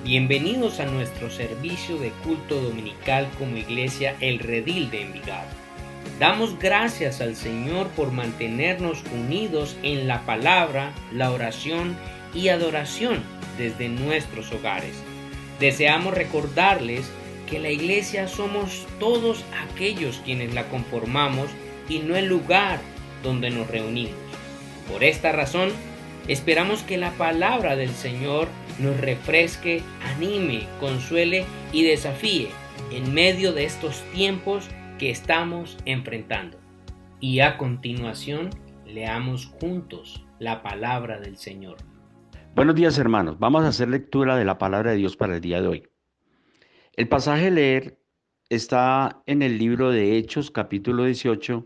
Bienvenidos a nuestro servicio de culto dominical como Iglesia El Redil de Envigado. Damos gracias al Señor por mantenernos unidos en la palabra, la oración y adoración desde nuestros hogares. Deseamos recordarles que la Iglesia somos todos aquellos quienes la conformamos y no el lugar donde nos reunimos. Por esta razón, esperamos que la palabra del Señor nos refresque, anime, consuele y desafíe en medio de estos tiempos que estamos enfrentando. Y a continuación, leamos juntos la palabra del Señor. Buenos días, hermanos. Vamos a hacer lectura de la palabra de Dios para el día de hoy. El pasaje a leer está en el libro de Hechos, capítulo 18,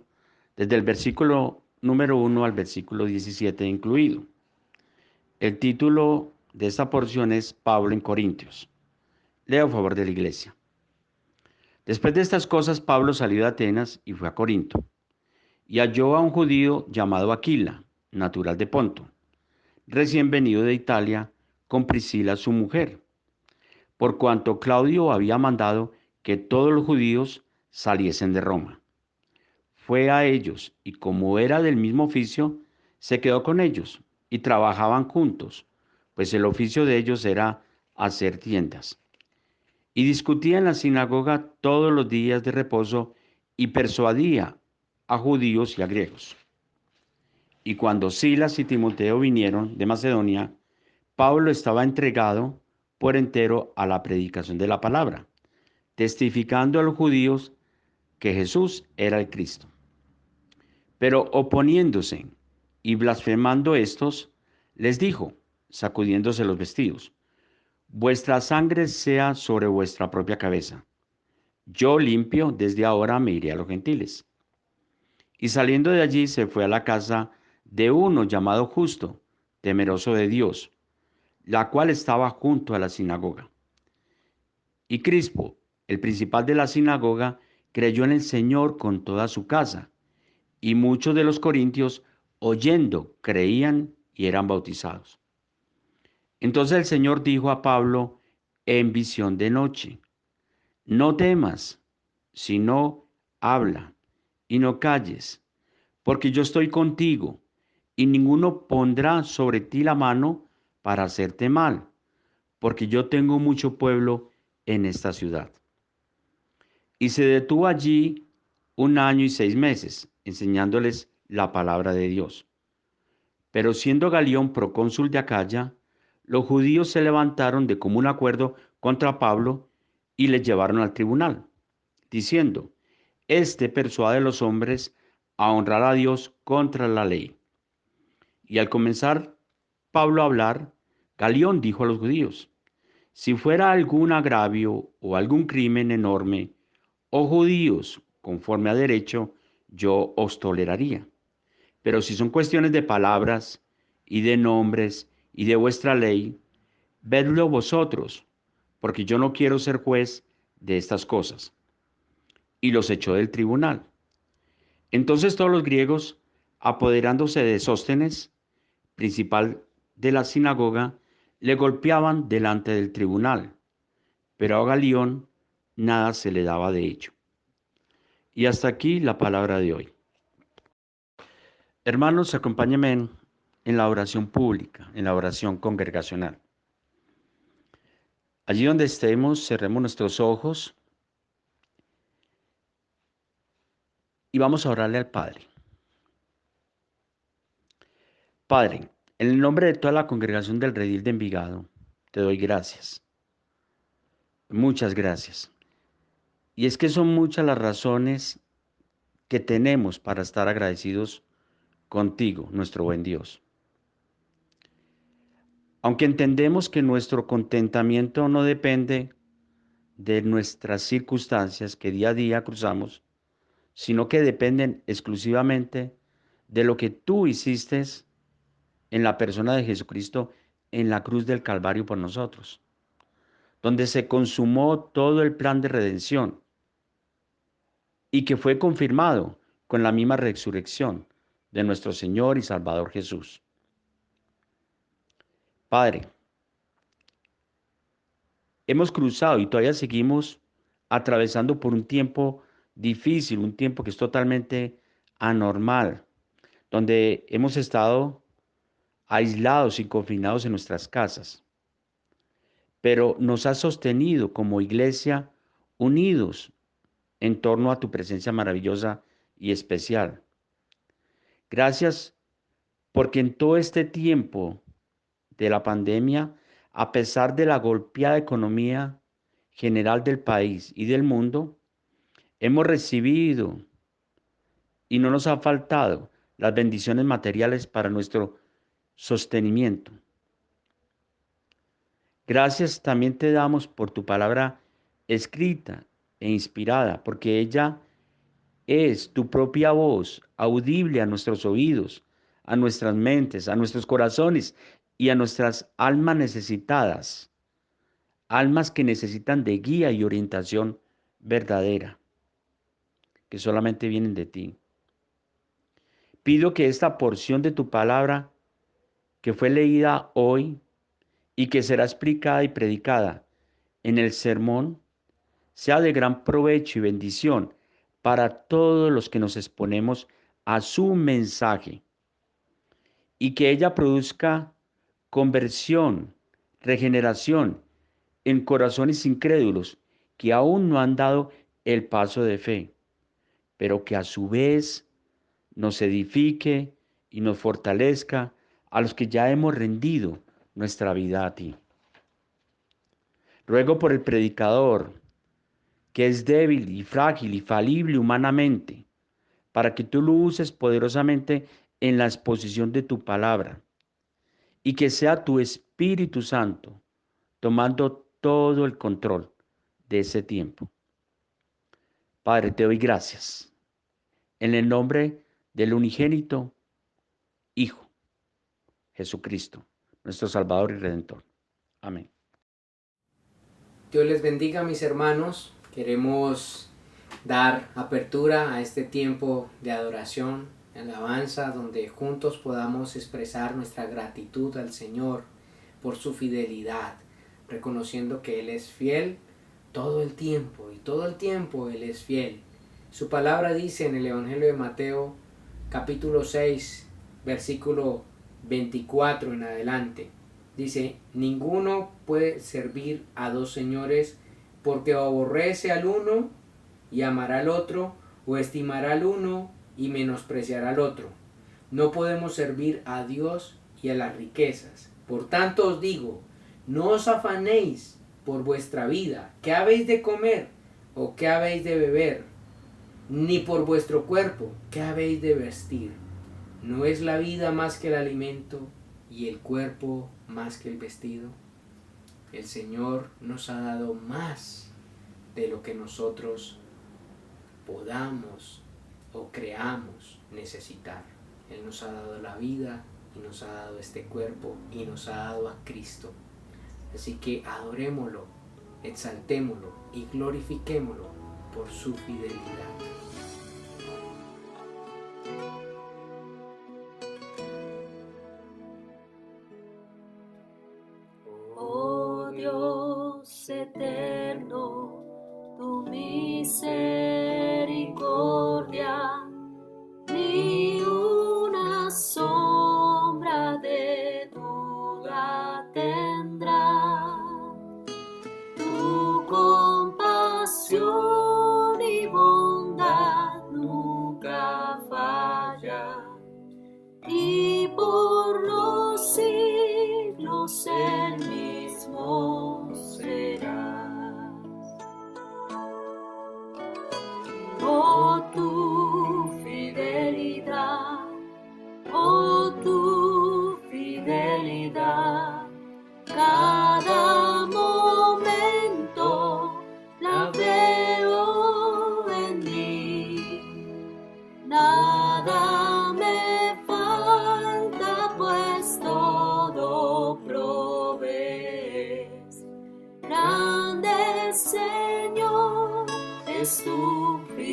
desde el versículo número 1 al versículo 17 incluido. El título de esta porción es Pablo en Corintios. Leo a favor de la iglesia. Después de estas cosas, Pablo salió de Atenas y fue a Corinto, y halló a un judío llamado Aquila, natural de Ponto, recién venido de Italia, con Priscila su mujer, por cuanto Claudio había mandado que todos los judíos saliesen de Roma. Fue a ellos, y como era del mismo oficio, se quedó con ellos, y trabajaban juntos, pues el oficio de ellos era hacer tiendas. Y discutía en la sinagoga todos los días de reposo, y persuadía a judíos y a griegos. Y cuando Silas y Timoteo vinieron de Macedonia, Pablo estaba entregado por entero a la predicación de la palabra, testificando a los judíos que Jesús era el Cristo. Pero oponiéndose y blasfemando estos, les dijo, sacudiéndose los vestidos: vuestra sangre sea sobre vuestra propia cabeza. Yo limpio, desde ahora me iré a los gentiles. Y saliendo de allí se fue a la casa de uno llamado Justo, temeroso de Dios, la cual estaba junto a la sinagoga. Y Crispo, el principal de la sinagoga, creyó en el Señor con toda su casa, y muchos de los corintios, oyendo, creían y eran bautizados. Entonces el Señor dijo a Pablo en visión de noche: no temas, sino habla, y no calles, porque yo estoy contigo, y ninguno pondrá sobre ti la mano para hacerte mal, porque yo tengo mucho pueblo en esta ciudad. Y se detuvo allí 1 año y 6 meses, enseñándoles la palabra de Dios. Pero siendo Galión procónsul de Acaya, los judíos se levantaron de común acuerdo contra Pablo y le llevaron al tribunal, diciendo: este persuade a los hombres a honrar a Dios contra la ley. Y al comenzar Pablo a hablar, Galión dijo a los judíos: si fuera algún agravio o algún crimen enorme, oh judíos, conforme a derecho, yo os toleraría. Pero si son cuestiones de palabras y de nombres y de vuestra ley, vedlo vosotros, porque yo no quiero ser juez de estas cosas. Y los echó del tribunal. Entonces todos los griegos, apoderándose de Sóstenes, principal de la sinagoga, le golpeaban delante del tribunal, pero a Galión nada se le daba de ello. Y hasta aquí la palabra de hoy. Hermanos, acompáñenme en la oración pública, en la oración congregacional. Allí donde estemos, cerremos nuestros ojos y vamos a orarle al Padre. Padre, en el nombre de toda la congregación del Redil de Envigado, te doy gracias. Muchas gracias. Y es que son muchas las razones que tenemos para estar agradecidos contigo, nuestro buen Dios. Aunque entendemos que nuestro contentamiento no depende de nuestras circunstancias que día a día cruzamos, sino que dependen exclusivamente de lo que tú hiciste en la persona de Jesucristo en la cruz del Calvario por nosotros, donde se consumó todo el plan de redención y que fue confirmado con la misma resurrección de nuestro Señor y Salvador Jesús. Padre, hemos cruzado y todavía seguimos atravesando por un tiempo difícil, un tiempo que es totalmente anormal, donde hemos estado aislados y confinados en nuestras casas, pero nos has sostenido como iglesia unidos en torno a tu presencia maravillosa y especial. Gracias porque en todo este tiempo de la pandemia, a pesar de la golpeada economía general del país y del mundo, hemos recibido y no nos ha faltado las bendiciones materiales para nuestro sostenimiento. Gracias también te damos por tu palabra escrita e inspirada, porque ella es tu propia voz, audible a nuestros oídos, a nuestras mentes, a nuestros corazones y a nuestras almas necesitadas, almas que necesitan de guía y orientación verdadera, que solamente vienen de ti. Pido que esta porción de tu palabra, que fue leída hoy y que será explicada y predicada en el sermón, sea de gran provecho y bendición para todos los que nos exponemos a su mensaje y que ella produzca conversión, regeneración en corazones incrédulos que aún no han dado el paso de fe, pero que a su vez nos edifique y nos fortalezca a los que ya hemos rendido nuestra vida a ti. Ruego por el predicador, que es débil y frágil y falible humanamente, para que tú lo uses poderosamente en la exposición de tu palabra y que sea tu Espíritu Santo tomando todo el control de ese tiempo. Padre, te doy gracias en el nombre del unigénito Hijo, Jesucristo, nuestro Salvador y Redentor. Amén. Dios les bendiga, mis hermanos. Queremos dar apertura a este tiempo de adoración, de alabanza, donde juntos podamos expresar nuestra gratitud al Señor por su fidelidad, reconociendo que Él es fiel todo el tiempo y todo el tiempo Él es fiel. Su palabra dice en el Evangelio de Mateo, capítulo 6, versículo 24 en adelante. Dice, ninguno puede servir a dos señores, porque aborrece al uno y amará al otro, o estimará al uno y menospreciará al otro. No podemos servir a Dios y a las riquezas. Por tanto os digo, no os afanéis por vuestra vida, qué habéis de comer o qué habéis de beber, ni por vuestro cuerpo, qué habéis de vestir. ¿No es la vida más que el alimento y el cuerpo más que el vestido? El Señor nos ha dado más de lo que nosotros podamos o creamos necesitar. Él nos ha dado la vida y nos ha dado este cuerpo y nos ha dado a Cristo. Así que adorémoslo, exaltémoslo y glorifiquémoslo por su fidelidad. Dios eterno, tu misericordia, ni una sombra de duda tendrá. Tu compasión y bondad nunca falla, y por los siglos el mismo serás. Oh, tu fidelidad, cada momento la veo en mí. Nada me falta, pues todo provees. Grande, Señor, es tu fidelidad.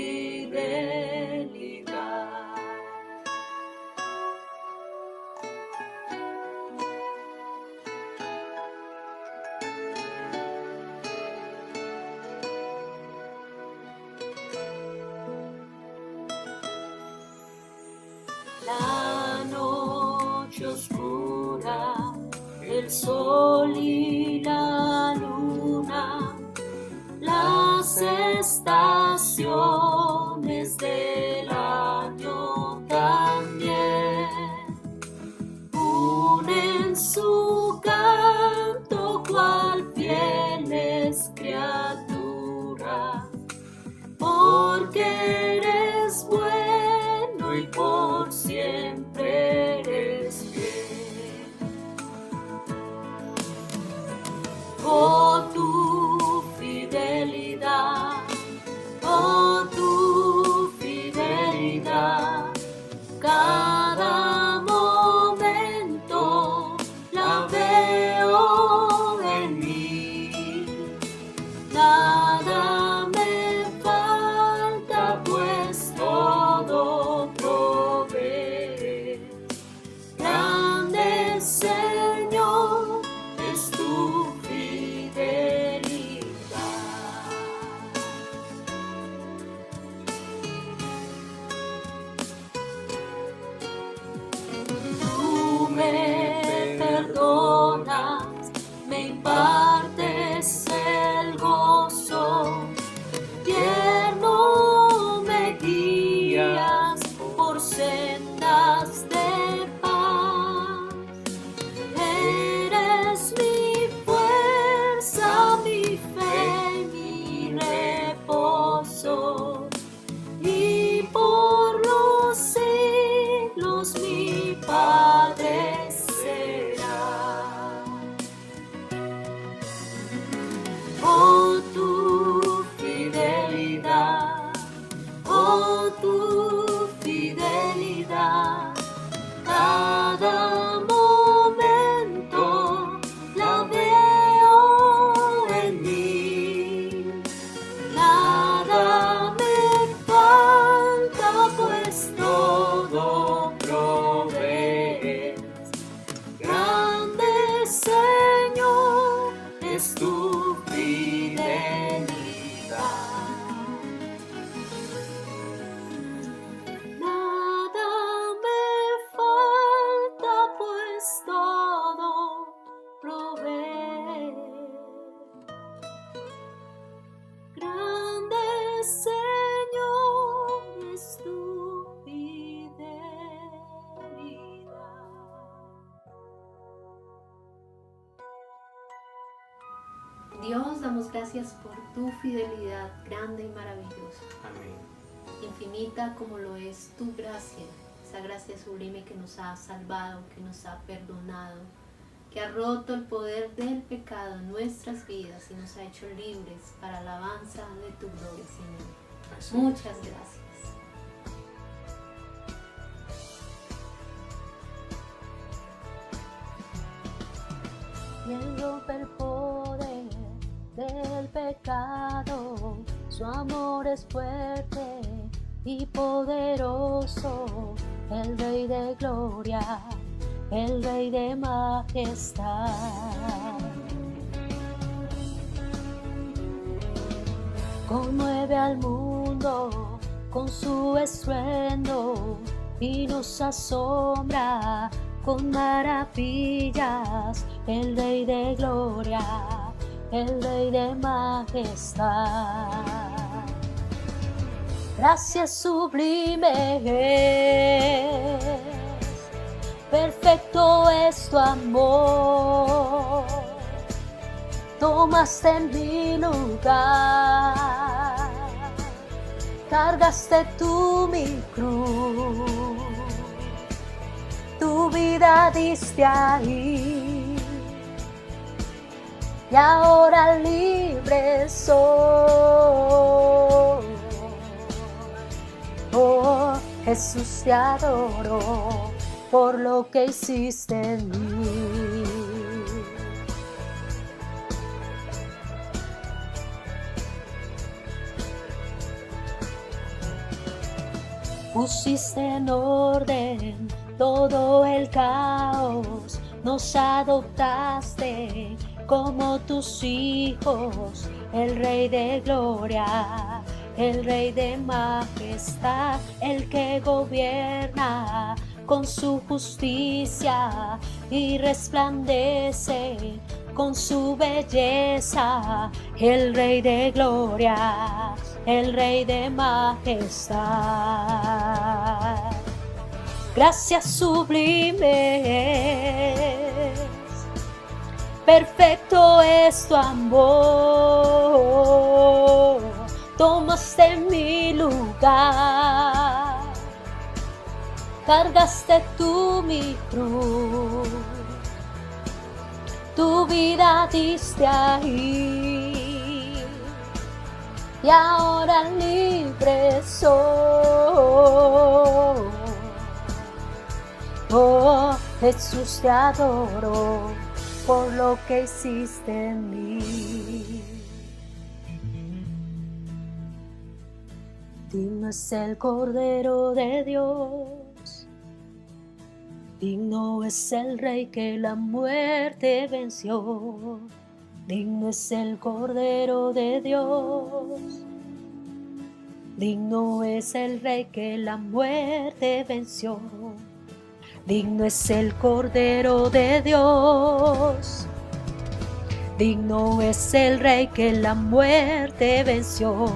aurora, el sol y la luna, las estaciones del año también unen su canto cual fieles criaturas, porque eres bueno y por siempre eres fiel. Oh, tu fidelidad, oh, tu fidelidad, cada momento la veo en mí. Nada me falta, pues todo provee. Grande Señor es tu fidelidad. Tú me perdonas, me impartes el gozo, tierno me guías por sendas de paz. Eres mi fuerza, mi fe, mi reposo, y por los siglos mi Padre será. Oh, tu fidelidad, oh, tu fidelidad, cada momento la veo en mí. Nada me falta, pues todo provees. Grande Señor es tu fidelidad. Nada me falta, pues todo provee. Grande Señor es tu fidelidad. Dios, damos gracias por tu fidelidad grande y maravillosa, Amén. infinita como lo es tu gracia, esa gracia sublime que nos ha salvado, que nos ha perdonado, que ha roto el poder del pecado en nuestras vidas y nos ha hecho libres para la alabanza de tu gloria, Señor. Así Muchas gracias. Y Él rompe el poder del pecado, su amor es fuerte y poderoso, el Rey de gloria, el Rey de majestad. Conmueve al mundo con su estruendo y nos asombra con maravillas, el Rey de gloria, el Rey de majestad. Gracias sublime es, perfecto es tu amor, tomaste mi lugar, cargaste tú mi cruz, tu vida diste ahí, y ahora libre soy. Oh, Jesús, te adoro por lo que hiciste en mí. Pusiste en orden todo el caos, nos adoptaste como tus hijos, el Rey de gloria, el Rey de majestad, el que gobierna con su justicia y resplandece con su belleza, el Rey de gloria, el Rey de majestad. Gracias sublimes, perfecto es tu amor, tomaste mi lugar, cargaste tú mi cruz, tu vida diste ahí, y ahora libre soy. Oh, Jesús, te adoro por lo que hiciste en mí. Digno es el Cordero de Dios, digno es el Rey que la muerte venció. Digno es el Cordero de Dios, digno es el Rey que la muerte venció. Digno es el Cordero de Dios, digno es el Rey que la muerte venció.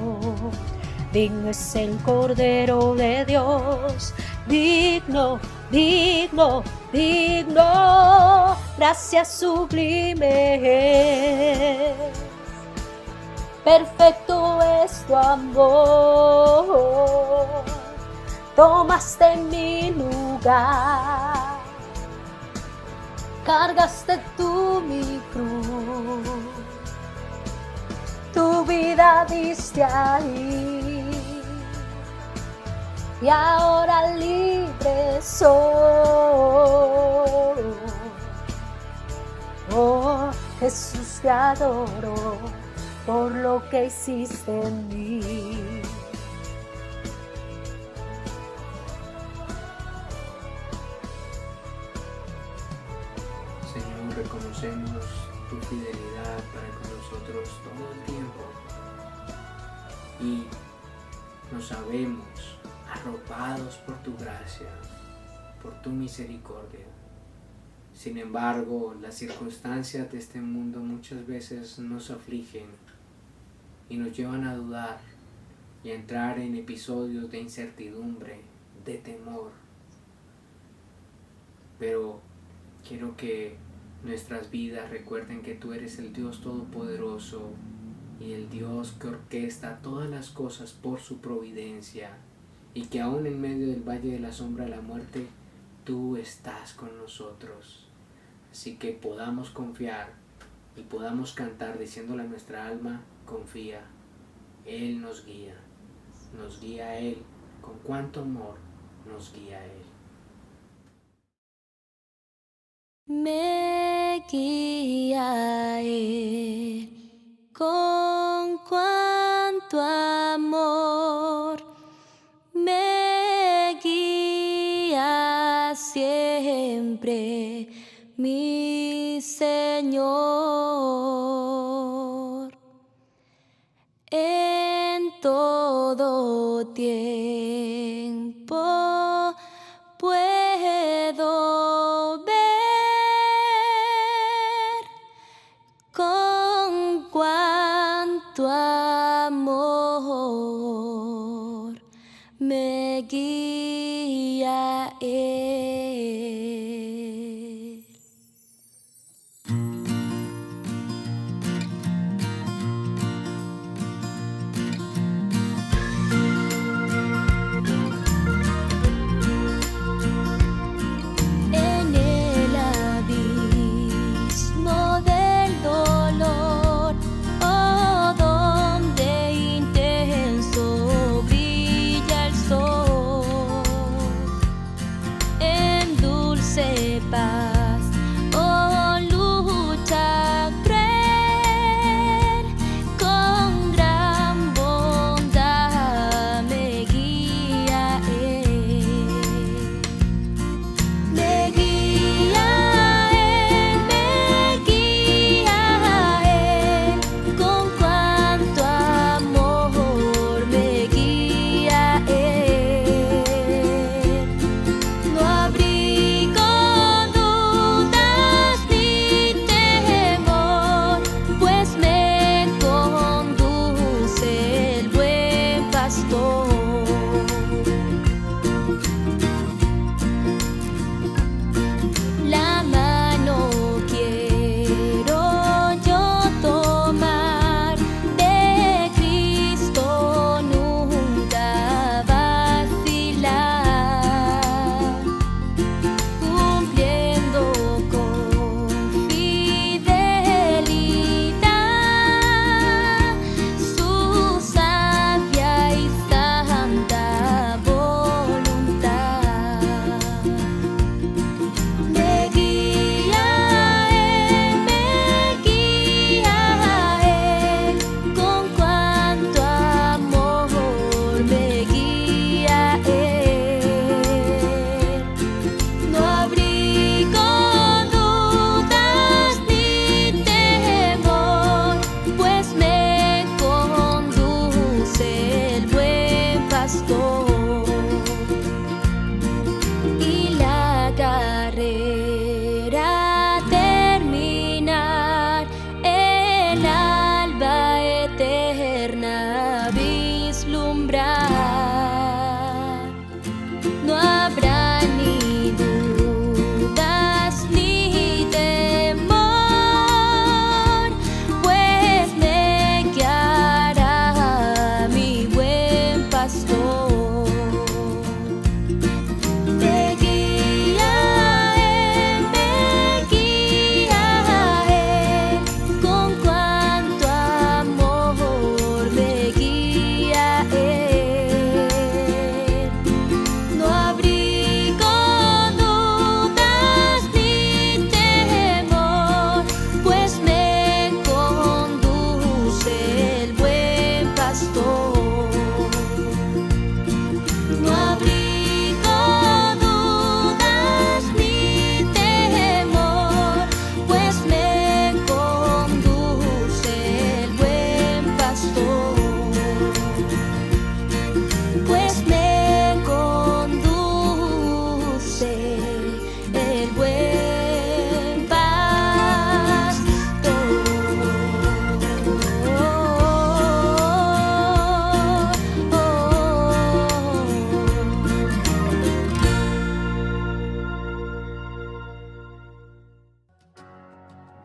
Digno es el Cordero de Dios, digno, digno, digno. Gracias sublime, perfecto es tu amor, tomaste mi lugar, cargaste tú mi cruz, tu vida diste ahí, y ahora libre soy. Oh, Jesús, te adoro por lo que hiciste en mí. Señor, reconocemos tu fidelidad para con nosotros todo el tiempo y nos sabemos arropados por tu gracia, por tu misericordia. Sin embargo, las circunstancias de este mundo muchas veces nos afligen y nos llevan a dudar y a entrar en episodios de incertidumbre, de temor. Pero quiero que nuestras vidas recuerden que tú eres el Dios Todopoderoso y el Dios que orquesta todas las cosas por su providencia, y que aún en medio del valle de la sombra de la muerte, tú estás con nosotros. Así que podamos confiar y podamos cantar diciéndole a nuestra alma: confía, Él nos guía a Él, con cuánto amor nos guía a Él. Me guía Él, con cuánto amor me guía siempre mi Señor. En todo tiempo puedo ver con cuánto amor me guía Él.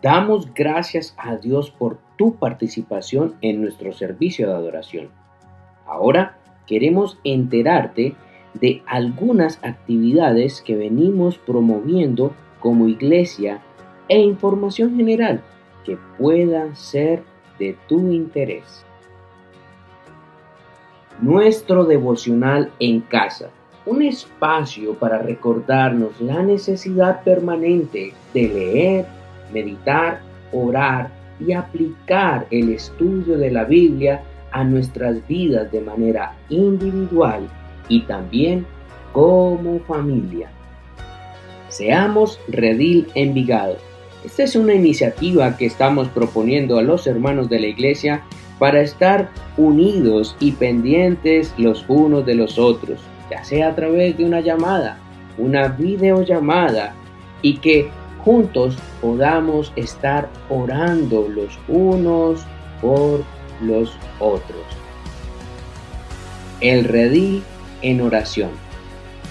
Damos gracias a Dios por tu participación en nuestro servicio de adoración. Ahora queremos enterarte de algunas actividades que venimos promoviendo como iglesia e información general que pueda ser de tu interés. Nuestro devocional en casa, un espacio para recordarnos la necesidad permanente de leer, meditar, orar y aplicar el estudio de la Biblia a nuestras vidas de manera individual y también como familia. Seamos Redil Envigado. Esta es una iniciativa que estamos proponiendo a los hermanos de la iglesia para estar unidos y pendientes los unos de los otros, ya sea a través de una llamada, una videollamada, y que juntos podamos estar orando los unos por los otros. El Redil en oración.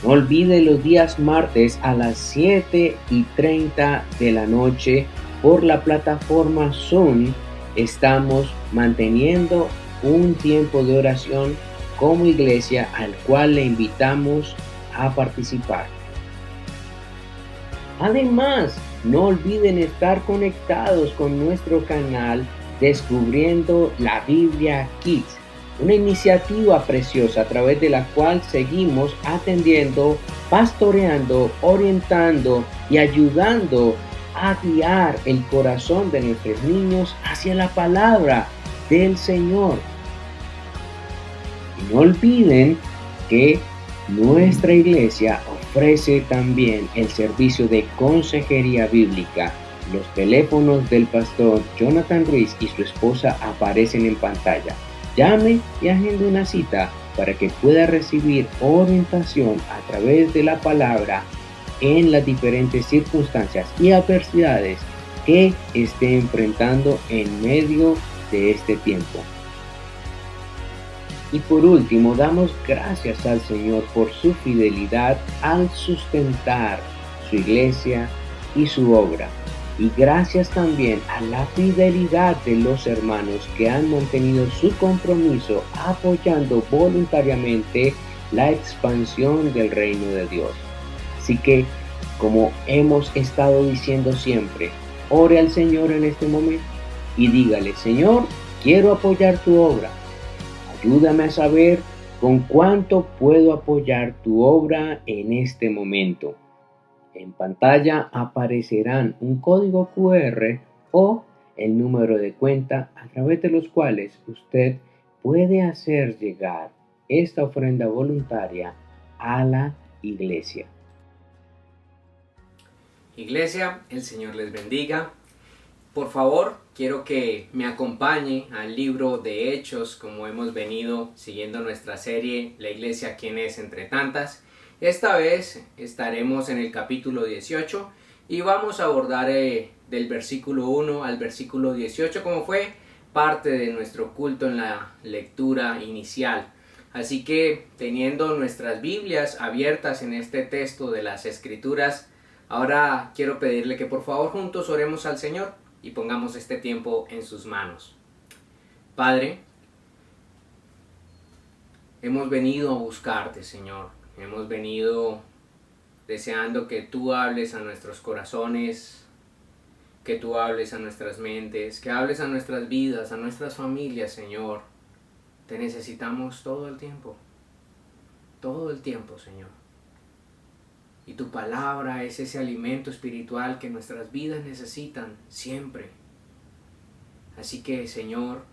No olvide los días martes a las 7:30 de la noche por la plataforma Zoom. Estamos manteniendo un tiempo de oración como iglesia al cual le invitamos a participar. Además, no olviden estar conectados con nuestro canal Descubriendo la Biblia Kids, una iniciativa preciosa a través de la cual seguimos atendiendo, pastoreando, orientando y ayudando a guiar el corazón de nuestros niños hacia la palabra del Señor. Y no olviden que nuestra iglesia ofrece también el servicio de consejería bíblica. Los teléfonos del pastor Jonathan Ruiz y su esposa aparecen en pantalla. Llame y agende una cita para que pueda recibir orientación a través de la palabra en las diferentes circunstancias y adversidades que esté enfrentando en medio de este tiempo. Y por último, damos gracias al Señor por su fidelidad al sustentar su iglesia y su obra. Y gracias también a la fidelidad de los hermanos que han mantenido su compromiso apoyando voluntariamente la expansión del reino de Dios. Así que, como hemos estado diciendo siempre, ore al Señor en este momento y dígale: Señor, quiero apoyar tu obra. Ayúdame a saber con cuánto puedo apoyar tu obra en este momento. En pantalla aparecerán un código QR o el número de cuenta a través de los cuales usted puede hacer llegar esta ofrenda voluntaria a la iglesia. Iglesia, el Señor les bendiga. Por favor, quiero que me acompañe al libro de Hechos, como hemos venido siguiendo nuestra serie La Iglesia, ¿quién es entre tantas? Esta vez estaremos en el capítulo 18 y vamos a abordar del versículo 1 al versículo 18, como fue parte de nuestro culto en la lectura inicial. Así que, teniendo nuestras Biblias abiertas en este texto de las Escrituras, ahora quiero pedirle que por favor juntos oremos al Señor y pongamos este tiempo en sus manos. Padre, hemos venido a buscarte, Señor. Hemos venido deseando que tú hables a nuestros corazones, que tú hables a nuestras mentes, que hables a nuestras vidas, a nuestras familias, Señor. Te necesitamos todo el tiempo, Señor. Y tu palabra es ese alimento espiritual que nuestras vidas necesitan siempre. Así que, Señor,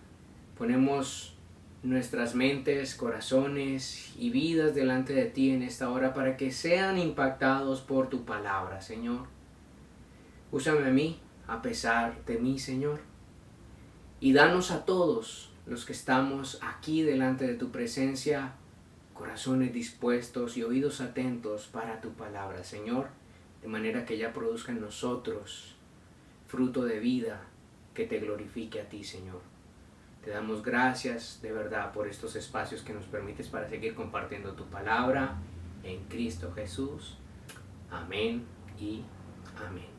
ponemos nuestras mentes, corazones y vidas delante de ti en esta hora para que sean impactados por tu palabra, Señor. Úsame a mí a pesar de mí, Señor. Y danos a todos los que estamos aquí delante de tu presencia corazones dispuestos y oídos atentos para tu palabra, Señor, de manera que ella produzca en nosotros fruto de vida que te glorifique a ti, Señor. Te damos gracias de verdad por estos espacios que nos permites para seguir compartiendo tu palabra en Cristo Jesús. Amén y amén.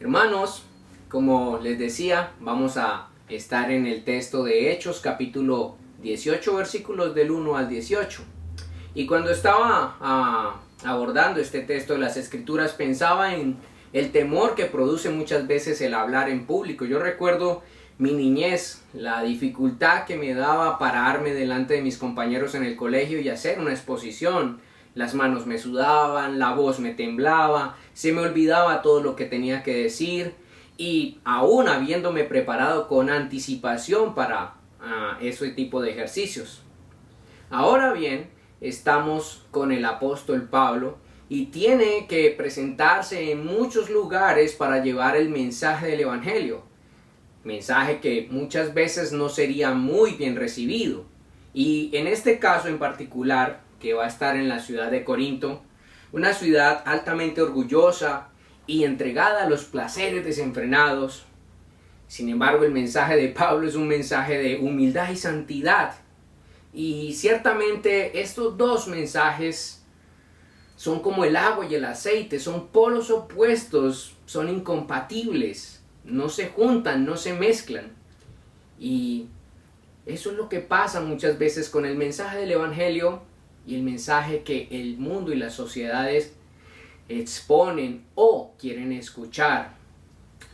Hermanos, como les decía, vamos a estar en el texto de Hechos, capítulo 18, versículos del 1 al 18. Y cuando estaba abordando este texto de las Escrituras, pensaba en el temor que produce muchas veces el hablar en público. Yo recuerdo mi niñez, la dificultad que me daba pararme delante de mis compañeros en el colegio y hacer una exposición. Las manos me sudaban, la voz me temblaba, se me olvidaba todo lo que tenía que decir, y aún habiéndome preparado con anticipación para ese tipo de ejercicios. Ahora bien, estamos con el apóstol Pablo y tiene que presentarse en muchos lugares para llevar el mensaje del evangelio. Mensaje que muchas veces no sería muy bien recibido. Y en este caso en particular, que va a estar en la ciudad de Corinto, una ciudad altamente orgullosa y entregada a los placeres desenfrenados. Sin embargo, el mensaje de Pablo es un mensaje de humildad y santidad. Y ciertamente estos dos mensajes son como el agua y el aceite, son polos opuestos, son incompatibles, no se juntan, no se mezclan. Y eso es lo que pasa muchas veces con el mensaje del evangelio y el mensaje que el mundo y las sociedades exponen o quieren escuchar.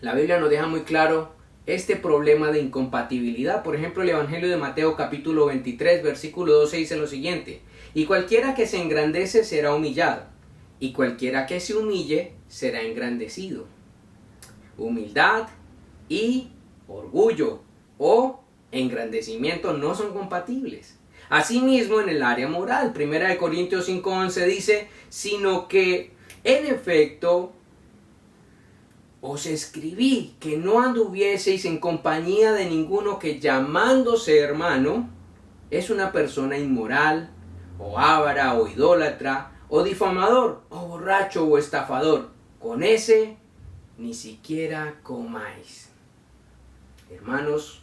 La Biblia nos deja muy claro este problema de incompatibilidad. Por ejemplo, el Evangelio de Mateo capítulo 23, versículo 12 dice lo siguiente: y cualquiera que se engrandece será humillado, y cualquiera que se humille será engrandecido. Humildad y orgullo o engrandecimiento no son compatibles. Asimismo, en el área moral, 1 Corintios 5:11 dice: sino que en efecto os escribí que no anduvieseis en compañía de ninguno que, llamándose hermano, es una persona inmoral, o avara, o idólatra, o difamador, o borracho, o estafador. Con ese ni siquiera comáis. Hermanos,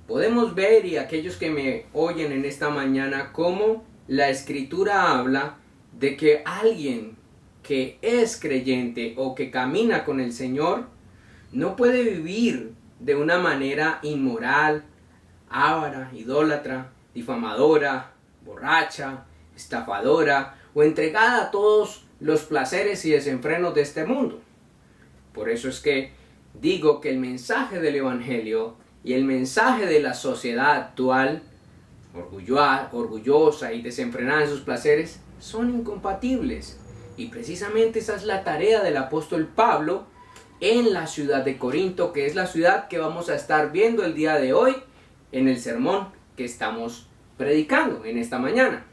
podemos ver, y aquellos que me oyen en esta mañana, cómo la Escritura habla de que alguien que es creyente o que camina con el Señor no puede vivir de una manera inmoral, avara, idólatra, difamadora, borracha, estafadora o entregada a todos los placeres y desenfrenos de este mundo. Por eso es que digo que el mensaje del evangelio y el mensaje de la sociedad actual, orgullosa y desenfrenada en sus placeres, son incompatibles. Y precisamente esa es la tarea del apóstol Pablo en la ciudad de Corinto, que es la ciudad que vamos a estar viendo el día de hoy en el sermón que estamos predicando en esta mañana.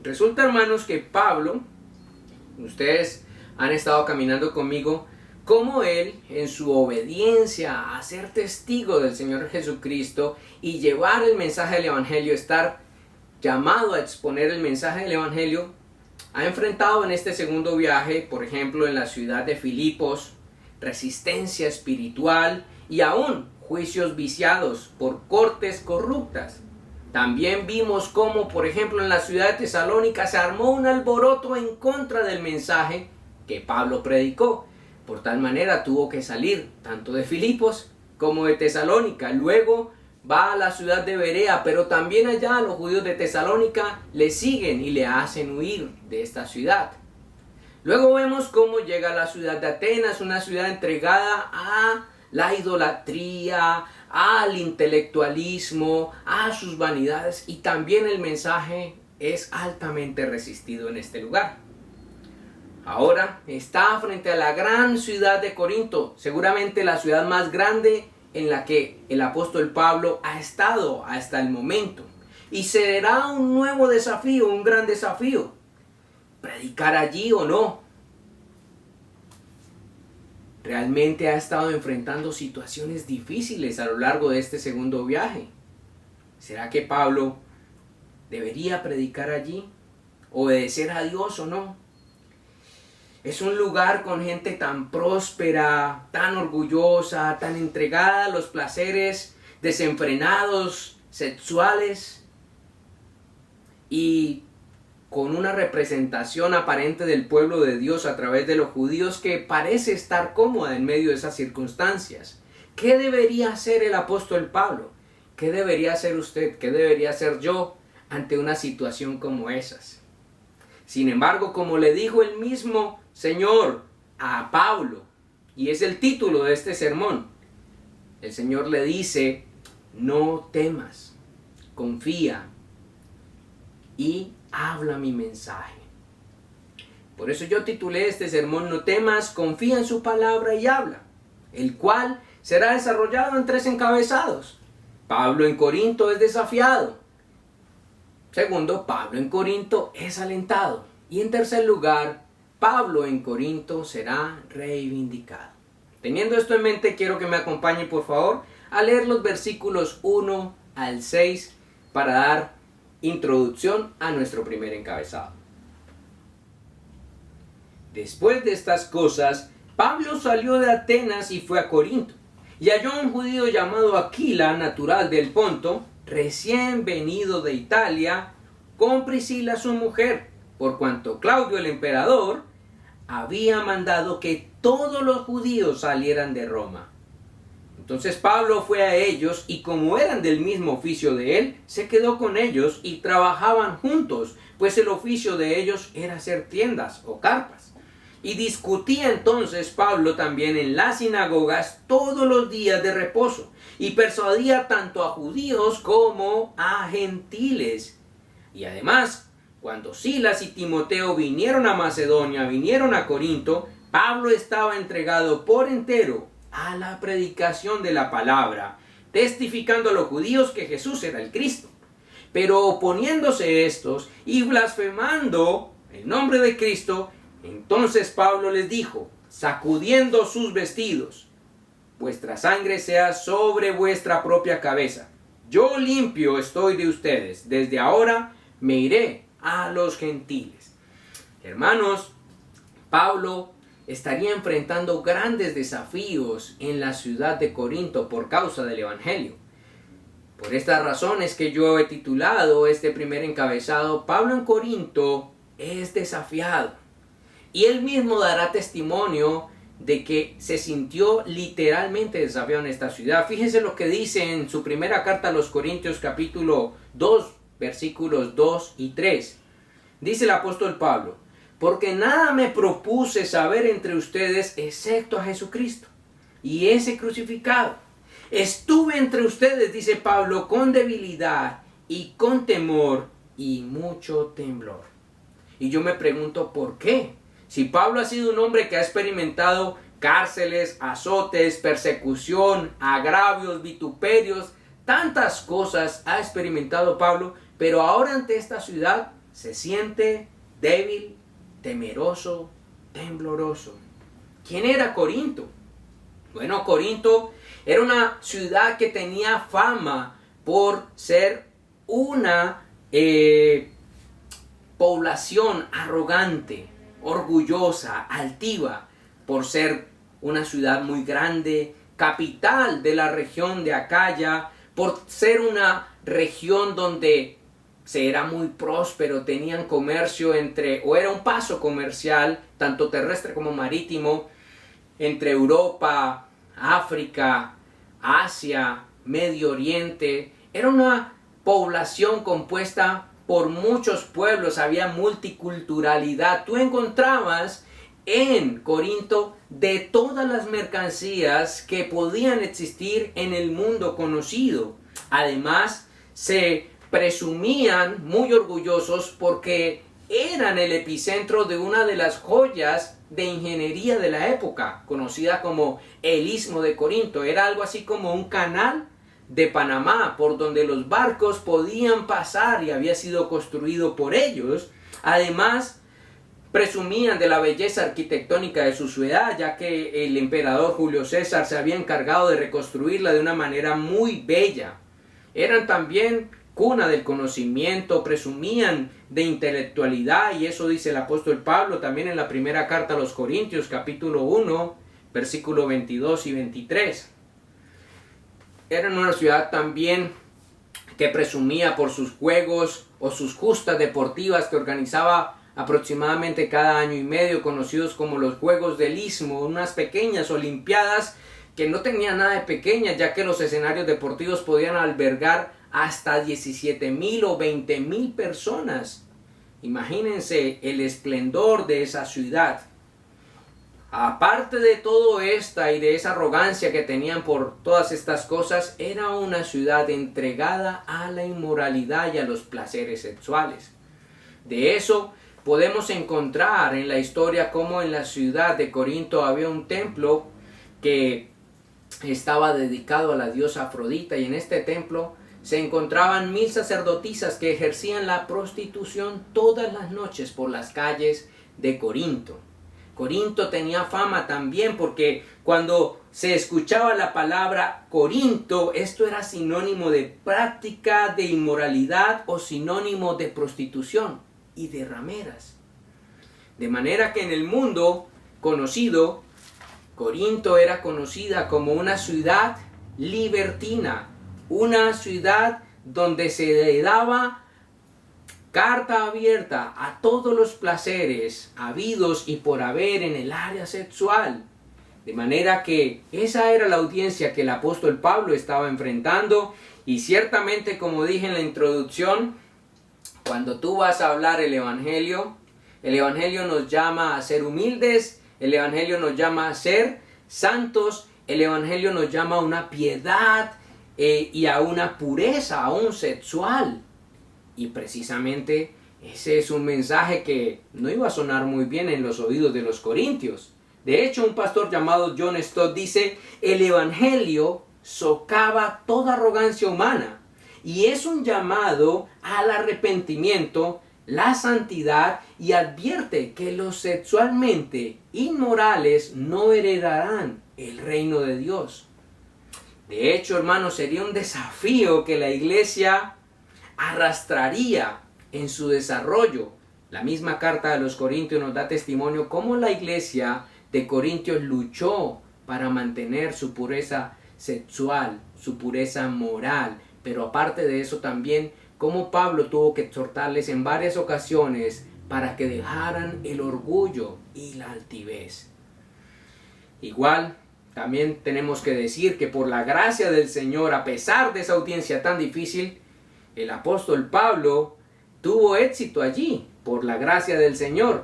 Resulta, hermanos, que Pablo, ustedes han estado caminando conmigo, como él, en su obediencia a ser testigo del Señor Jesucristo y llevar el mensaje del evangelio, estar llamado a exponer el mensaje del evangelio, ha enfrentado en este segundo viaje, por ejemplo en la ciudad de Filipos, resistencia espiritual y aún juicios viciados por cortes corruptas. También vimos cómo, por ejemplo, en la ciudad de Tesalónica se armó un alboroto en contra del mensaje que Pablo predicó. Por tal manera tuvo que salir tanto de Filipos como de Tesalónica. Luego va a la ciudad de Berea, pero también allá los judíos de Tesalónica le siguen y le hacen huir de esta ciudad. Luego vemos cómo llega a la ciudad de Atenas, una ciudad entregada a la idolatría, al intelectualismo, a sus vanidades, y también el mensaje es altamente resistido en este lugar. Ahora está frente a la gran ciudad de Corinto, seguramente la ciudad más grande en la que el apóstol Pablo ha estado hasta el momento. Y será un nuevo desafío, un gran desafío, predicar allí o no. Realmente ha estado enfrentando situaciones difíciles a lo largo de este segundo viaje. ¿Será que Pablo debería predicar allí? ¿Obedecer a Dios o no? Es un lugar con gente tan próspera, tan orgullosa, tan entregada a los placeres desenfrenados, sexuales. Y con una representación aparente del pueblo de Dios a través de los judíos que parece estar cómoda en medio de esas circunstancias. ¿Qué debería hacer el apóstol Pablo? ¿Qué debería hacer usted? ¿Qué debería hacer yo ante una situación como esas? Sin embargo, como le dijo el mismo Señor a Pablo, y es el título de este sermón, el Señor le dice: no temas, confía y habla mi mensaje. Por eso yo titulé este sermón: no temas, confía en su palabra y habla, el cual será desarrollado en 3 encabezados. Pablo en Corinto es desafiado. Segundo, Pablo en Corinto es alentado. Y en tercer lugar, Pablo en Corinto será reivindicado. Teniendo esto en mente, quiero que me acompañe por favor a leer los versículos 1 al 6 para dar introducción a nuestro primer encabezado. Después de estas cosas, Pablo salió de Atenas y fue a Corinto, y halló a un judío llamado Aquila, natural del Ponto, recién venido de Italia, con Priscila su mujer, por cuanto Claudio el emperador había mandado que todos los judíos salieran de Roma. Entonces Pablo fue a ellos, y como eran del mismo oficio de él, se quedó con ellos y trabajaban juntos, pues el oficio de ellos era hacer tiendas o carpas. Y discutía entonces Pablo también en las sinagogas todos los días de reposo, y persuadía tanto a judíos como a gentiles. Y además, cuando Silas y Timoteo vinieron a Macedonia, vinieron a Corinto, Pablo estaba entregado por entero a la predicación de la palabra, testificando a los judíos que Jesús era el Cristo. Pero oponiéndose estos y blasfemando el nombre de Cristo, entonces Pablo les dijo, sacudiendo sus vestidos: vuestra sangre sea sobre vuestra propia cabeza. Yo limpio estoy de ustedes. Desde ahora me iré a los gentiles. Hermanos, Pablo estaría enfrentando grandes desafíos en la ciudad de Corinto por causa del Evangelio. Por estas razones que yo he titulado este primer encabezado, Pablo en Corinto es desafiado. Y él mismo dará testimonio de que se sintió literalmente desafiado en esta ciudad. Fíjense lo que dice en su primera carta a los Corintios, capítulo 2, versículos 2 y 3. Dice el apóstol Pablo: porque nada me propuse saber entre ustedes excepto a Jesucristo y ese crucificado. Estuve entre ustedes, dice Pablo, con debilidad y con temor y mucho temblor. Y yo me pregunto, ¿por qué? Si Pablo ha sido un hombre que ha experimentado cárceles, azotes, persecución, agravios, vituperios, tantas cosas ha experimentado Pablo, pero ahora ante esta ciudad se siente débil, temeroso, tembloroso. ¿Quién era Corinto? Bueno, Corinto era una ciudad que tenía fama por ser una población arrogante, orgullosa, altiva, por ser una ciudad muy grande, capital de la región de Acaya, por ser una región donde se era muy próspero, tenían comercio o era un paso comercial, tanto terrestre como marítimo, entre Europa, África, Asia, Medio Oriente. Era una población compuesta por muchos pueblos, había multiculturalidad. Tú encontrabas en Corinto de todas las mercancías que podían existir en el mundo conocido. Además, se presumían muy orgullosos porque eran el epicentro de una de las joyas de ingeniería de la época, conocida como el Istmo de Corinto. Era algo así como un canal de Panamá por donde los barcos podían pasar y había sido construido por ellos. Además, presumían de la belleza arquitectónica de su ciudad, ya que el emperador Julio César se había encargado de reconstruirla de una manera muy bella. Eran también cuna del conocimiento, presumían de intelectualidad, y eso dice el apóstol Pablo también en la primera carta a los Corintios, capítulo 1, versículo 22 y 23. Eran una ciudad también que presumía por sus juegos o sus justas deportivas que organizaba aproximadamente cada año y medio, conocidos como los Juegos del Istmo, unas pequeñas olimpiadas que no tenían nada de pequeñas, ya que los escenarios deportivos podían albergar hasta 17,000 o 20,000 personas. Imagínense el esplendor de esa ciudad. Aparte de todo esta y de esa arrogancia que tenían por todas estas cosas, era una ciudad entregada a la inmoralidad y a los placeres sexuales. De eso podemos encontrar en la historia cómo en la ciudad de Corinto había un templo que estaba dedicado a la diosa Afrodita, y en este templo se encontraban 1,000 sacerdotisas que ejercían la prostitución todas las noches por las calles de Corinto. Corinto tenía fama también porque cuando se escuchaba la palabra Corinto, esto era sinónimo de práctica de inmoralidad o sinónimo de prostitución y de rameras. De manera que en el mundo conocido, Corinto era conocida como una ciudad libertina, una ciudad donde se le daba carta abierta a todos los placeres habidos y por haber en el área sexual. De manera que esa era la audiencia que el apóstol Pablo estaba enfrentando, y ciertamente, como dije en la introducción, cuando tú vas a hablar el Evangelio nos llama a ser humildes, el Evangelio nos llama a ser santos, el Evangelio nos llama a una piedad y a una pureza, aún sexual. Y precisamente ese es un mensaje que no iba a sonar muy bien en los oídos de los corintios. De hecho, un pastor llamado John Stott dice: el Evangelio socava toda arrogancia humana y es un llamado al arrepentimiento, la santidad, y advierte que los sexualmente inmorales no heredarán el reino de Dios. De hecho, hermanos, sería un desafío que la iglesia arrastraría en su desarrollo. La misma carta de los Corintios nos da testimonio cómo la iglesia de Corintios luchó para mantener su pureza sexual, su pureza moral, pero aparte de eso también cómo Pablo tuvo que exhortarles en varias ocasiones para que dejaran el orgullo y la altivez. Igual, también tenemos que decir que por la gracia del Señor, a pesar de esa audiencia tan difícil, el apóstol Pablo tuvo éxito allí, por la gracia del Señor.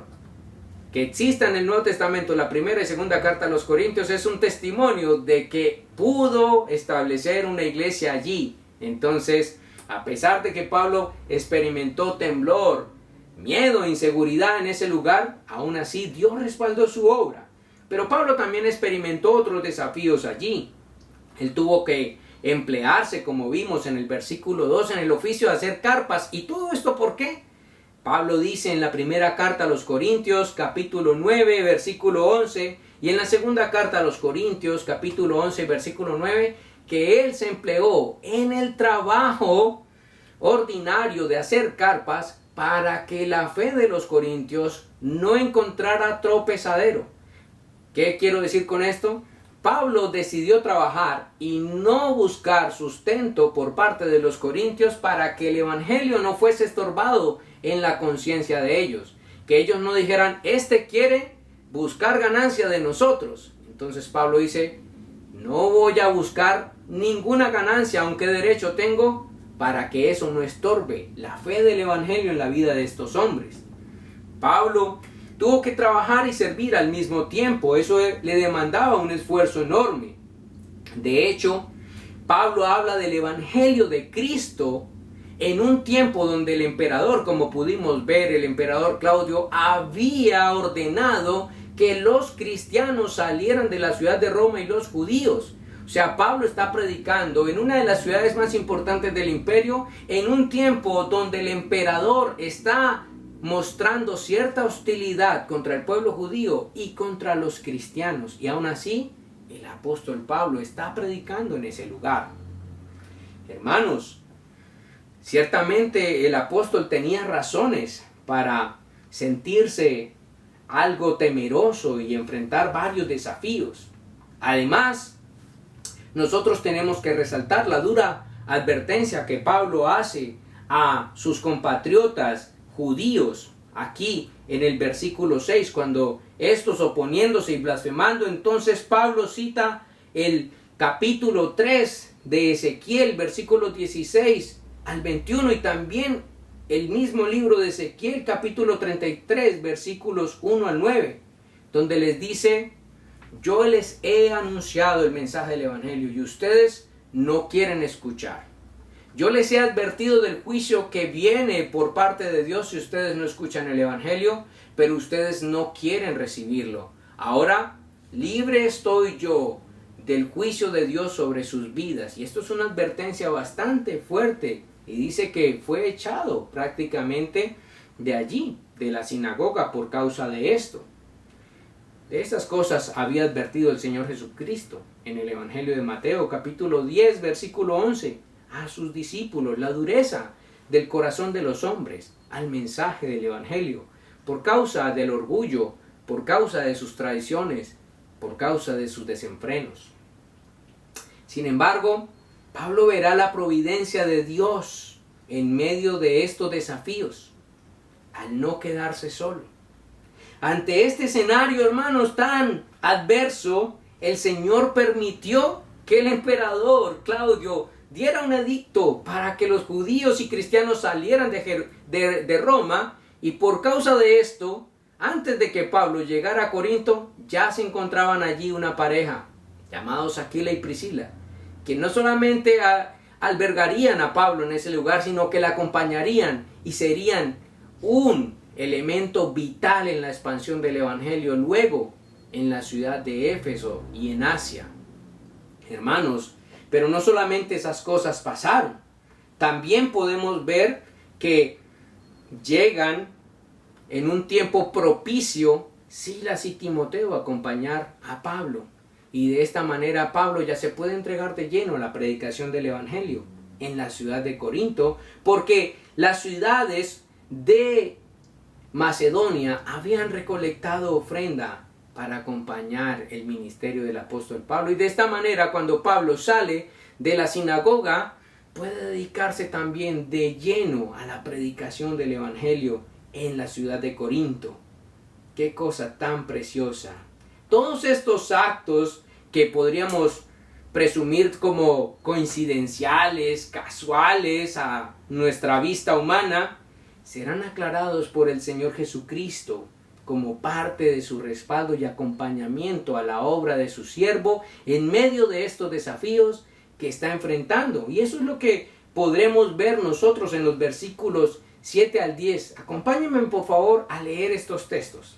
Que exista en el Nuevo Testamento la primera y segunda carta a los Corintios es un testimonio de que pudo establecer una iglesia allí. Entonces, a pesar de que Pablo experimentó temblor, miedo, inseguridad en ese lugar, aún así Dios respaldó su obra. Pero Pablo también experimentó otros desafíos allí. Él tuvo que emplearse, como vimos en el versículo 2, en el oficio de hacer carpas. ¿Y todo esto por qué? Pablo dice en la primera carta a los Corintios, capítulo 9, versículo 11, y en la segunda carta a los Corintios, capítulo 11, versículo 9, que él se empleó en el trabajo ordinario de hacer carpas para que la fe de los corintios no encontrara tropezadero. ¿Qué quiero decir con esto? Pablo decidió trabajar y no buscar sustento por parte de los corintios para que el evangelio no fuese estorbado en la conciencia de ellos. Que ellos no dijeran: este quiere buscar ganancia de nosotros. Entonces Pablo dice: no voy a buscar ninguna ganancia, aunque derecho tengo, para que eso no estorbe la fe del evangelio en la vida de estos hombres. Pablo tuvo que trabajar y servir al mismo tiempo. Eso le demandaba un esfuerzo enorme. De hecho, Pablo habla del evangelio de Cristo en un tiempo donde el emperador, como pudimos ver, el emperador Claudio había ordenado que los cristianos salieran de la ciudad de Roma y los judíos. O sea, Pablo está predicando en una de las ciudades más importantes del imperio, en un tiempo donde el emperador está mostrando cierta hostilidad contra el pueblo judío y contra los cristianos. Y aún así, el apóstol Pablo está predicando en ese lugar. Hermanos, ciertamente el apóstol tenía razones para sentirse algo temeroso y enfrentar varios desafíos. Además, nosotros tenemos que resaltar la dura advertencia que Pablo hace a sus compatriotas judíos aquí en el versículo 6, cuando estos oponiéndose y blasfemando, entonces Pablo cita el capítulo 3 de Ezequiel, versículos 16 al 21, y también el mismo libro de Ezequiel, capítulo 33, versículos 1 al 9, donde les dice: yo les he anunciado el mensaje del evangelio y ustedes no quieren escuchar. Yo les he advertido del juicio que viene por parte de Dios si ustedes no escuchan el evangelio, pero ustedes no quieren recibirlo. Ahora, libre estoy yo del juicio de Dios sobre sus vidas. Y esto es una advertencia bastante fuerte. Y dice que fue echado prácticamente de allí, de la sinagoga, por causa de esto. De estas cosas había advertido el Señor Jesucristo en el Evangelio de Mateo, capítulo 10, versículo 11, a sus discípulos, la dureza del corazón de los hombres al mensaje del Evangelio, por causa del orgullo, por causa de sus tradiciones, por causa de sus desenfrenos. Sin embargo, Pablo verá la providencia de Dios en medio de estos desafíos, al no quedarse solo. Ante este escenario, hermanos, tan adverso, el Señor permitió que el emperador Claudio diera un edicto para que los judíos y cristianos salieran de Roma, y por causa de esto, antes de que Pablo llegara a Corinto, ya se encontraban allí una pareja, llamados Aquila y Priscila, que no solamente albergarían a Pablo en ese lugar, sino que le acompañarían y serían un elemento vital en la expansión del evangelio luego en la ciudad de Éfeso y en Asia. Hermanos, pero no solamente esas cosas pasaron, también podemos ver que llegan en un tiempo propicio Silas y Timoteo a acompañar a Pablo, y de esta manera Pablo ya se puede entregar de lleno a la predicación del evangelio en la ciudad de Corinto, porque las ciudades de Macedonia habían recolectado ofrenda para acompañar el ministerio del apóstol Pablo, y de esta manera cuando Pablo sale de la sinagoga puede dedicarse también de lleno a la predicación del evangelio en la ciudad de Corinto. Qué cosa tan preciosa. Todos estos actos que podríamos presumir como coincidenciales, casuales a nuestra vista humana, serán aclarados por el Señor Jesucristo como parte de su respaldo y acompañamiento a la obra de su siervo en medio de estos desafíos que está enfrentando. Y eso es lo que podremos ver nosotros en los versículos 7 al 10. Acompáñenme por favor a leer estos textos.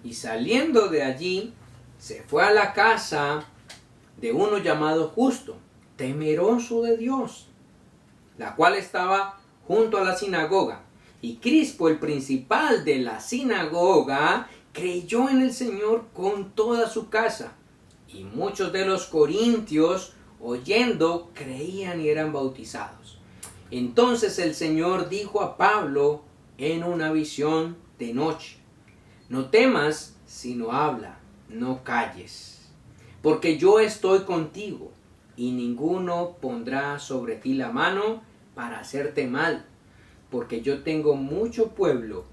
Y saliendo de allí, se fue a la casa de uno llamado Justo, temeroso de Dios, la cual estaba junto a la sinagoga. Y Crispo, el principal de la sinagoga, creyó en el Señor con toda su casa. Y muchos de los corintios, oyendo, creían y eran bautizados. Entonces el Señor dijo a Pablo en una visión de noche: no temas, sino habla, no calles, porque yo estoy contigo, y ninguno pondrá sobre ti la mano para hacerte mal, porque yo tengo mucho pueblo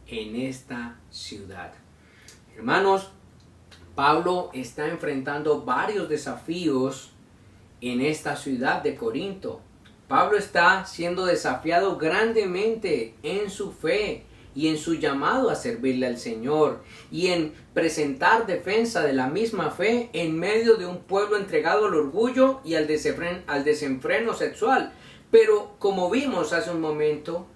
en esta ciudad. Hermanos, Pablo está enfrentando varios desafíos en esta ciudad de Corinto. Pablo está siendo desafiado grandemente en su fe y en su llamado a servirle al Señor, y en presentar defensa de la misma fe en medio de un pueblo entregado al orgullo y al desenfreno sexual. Pero como vimos hace un momento,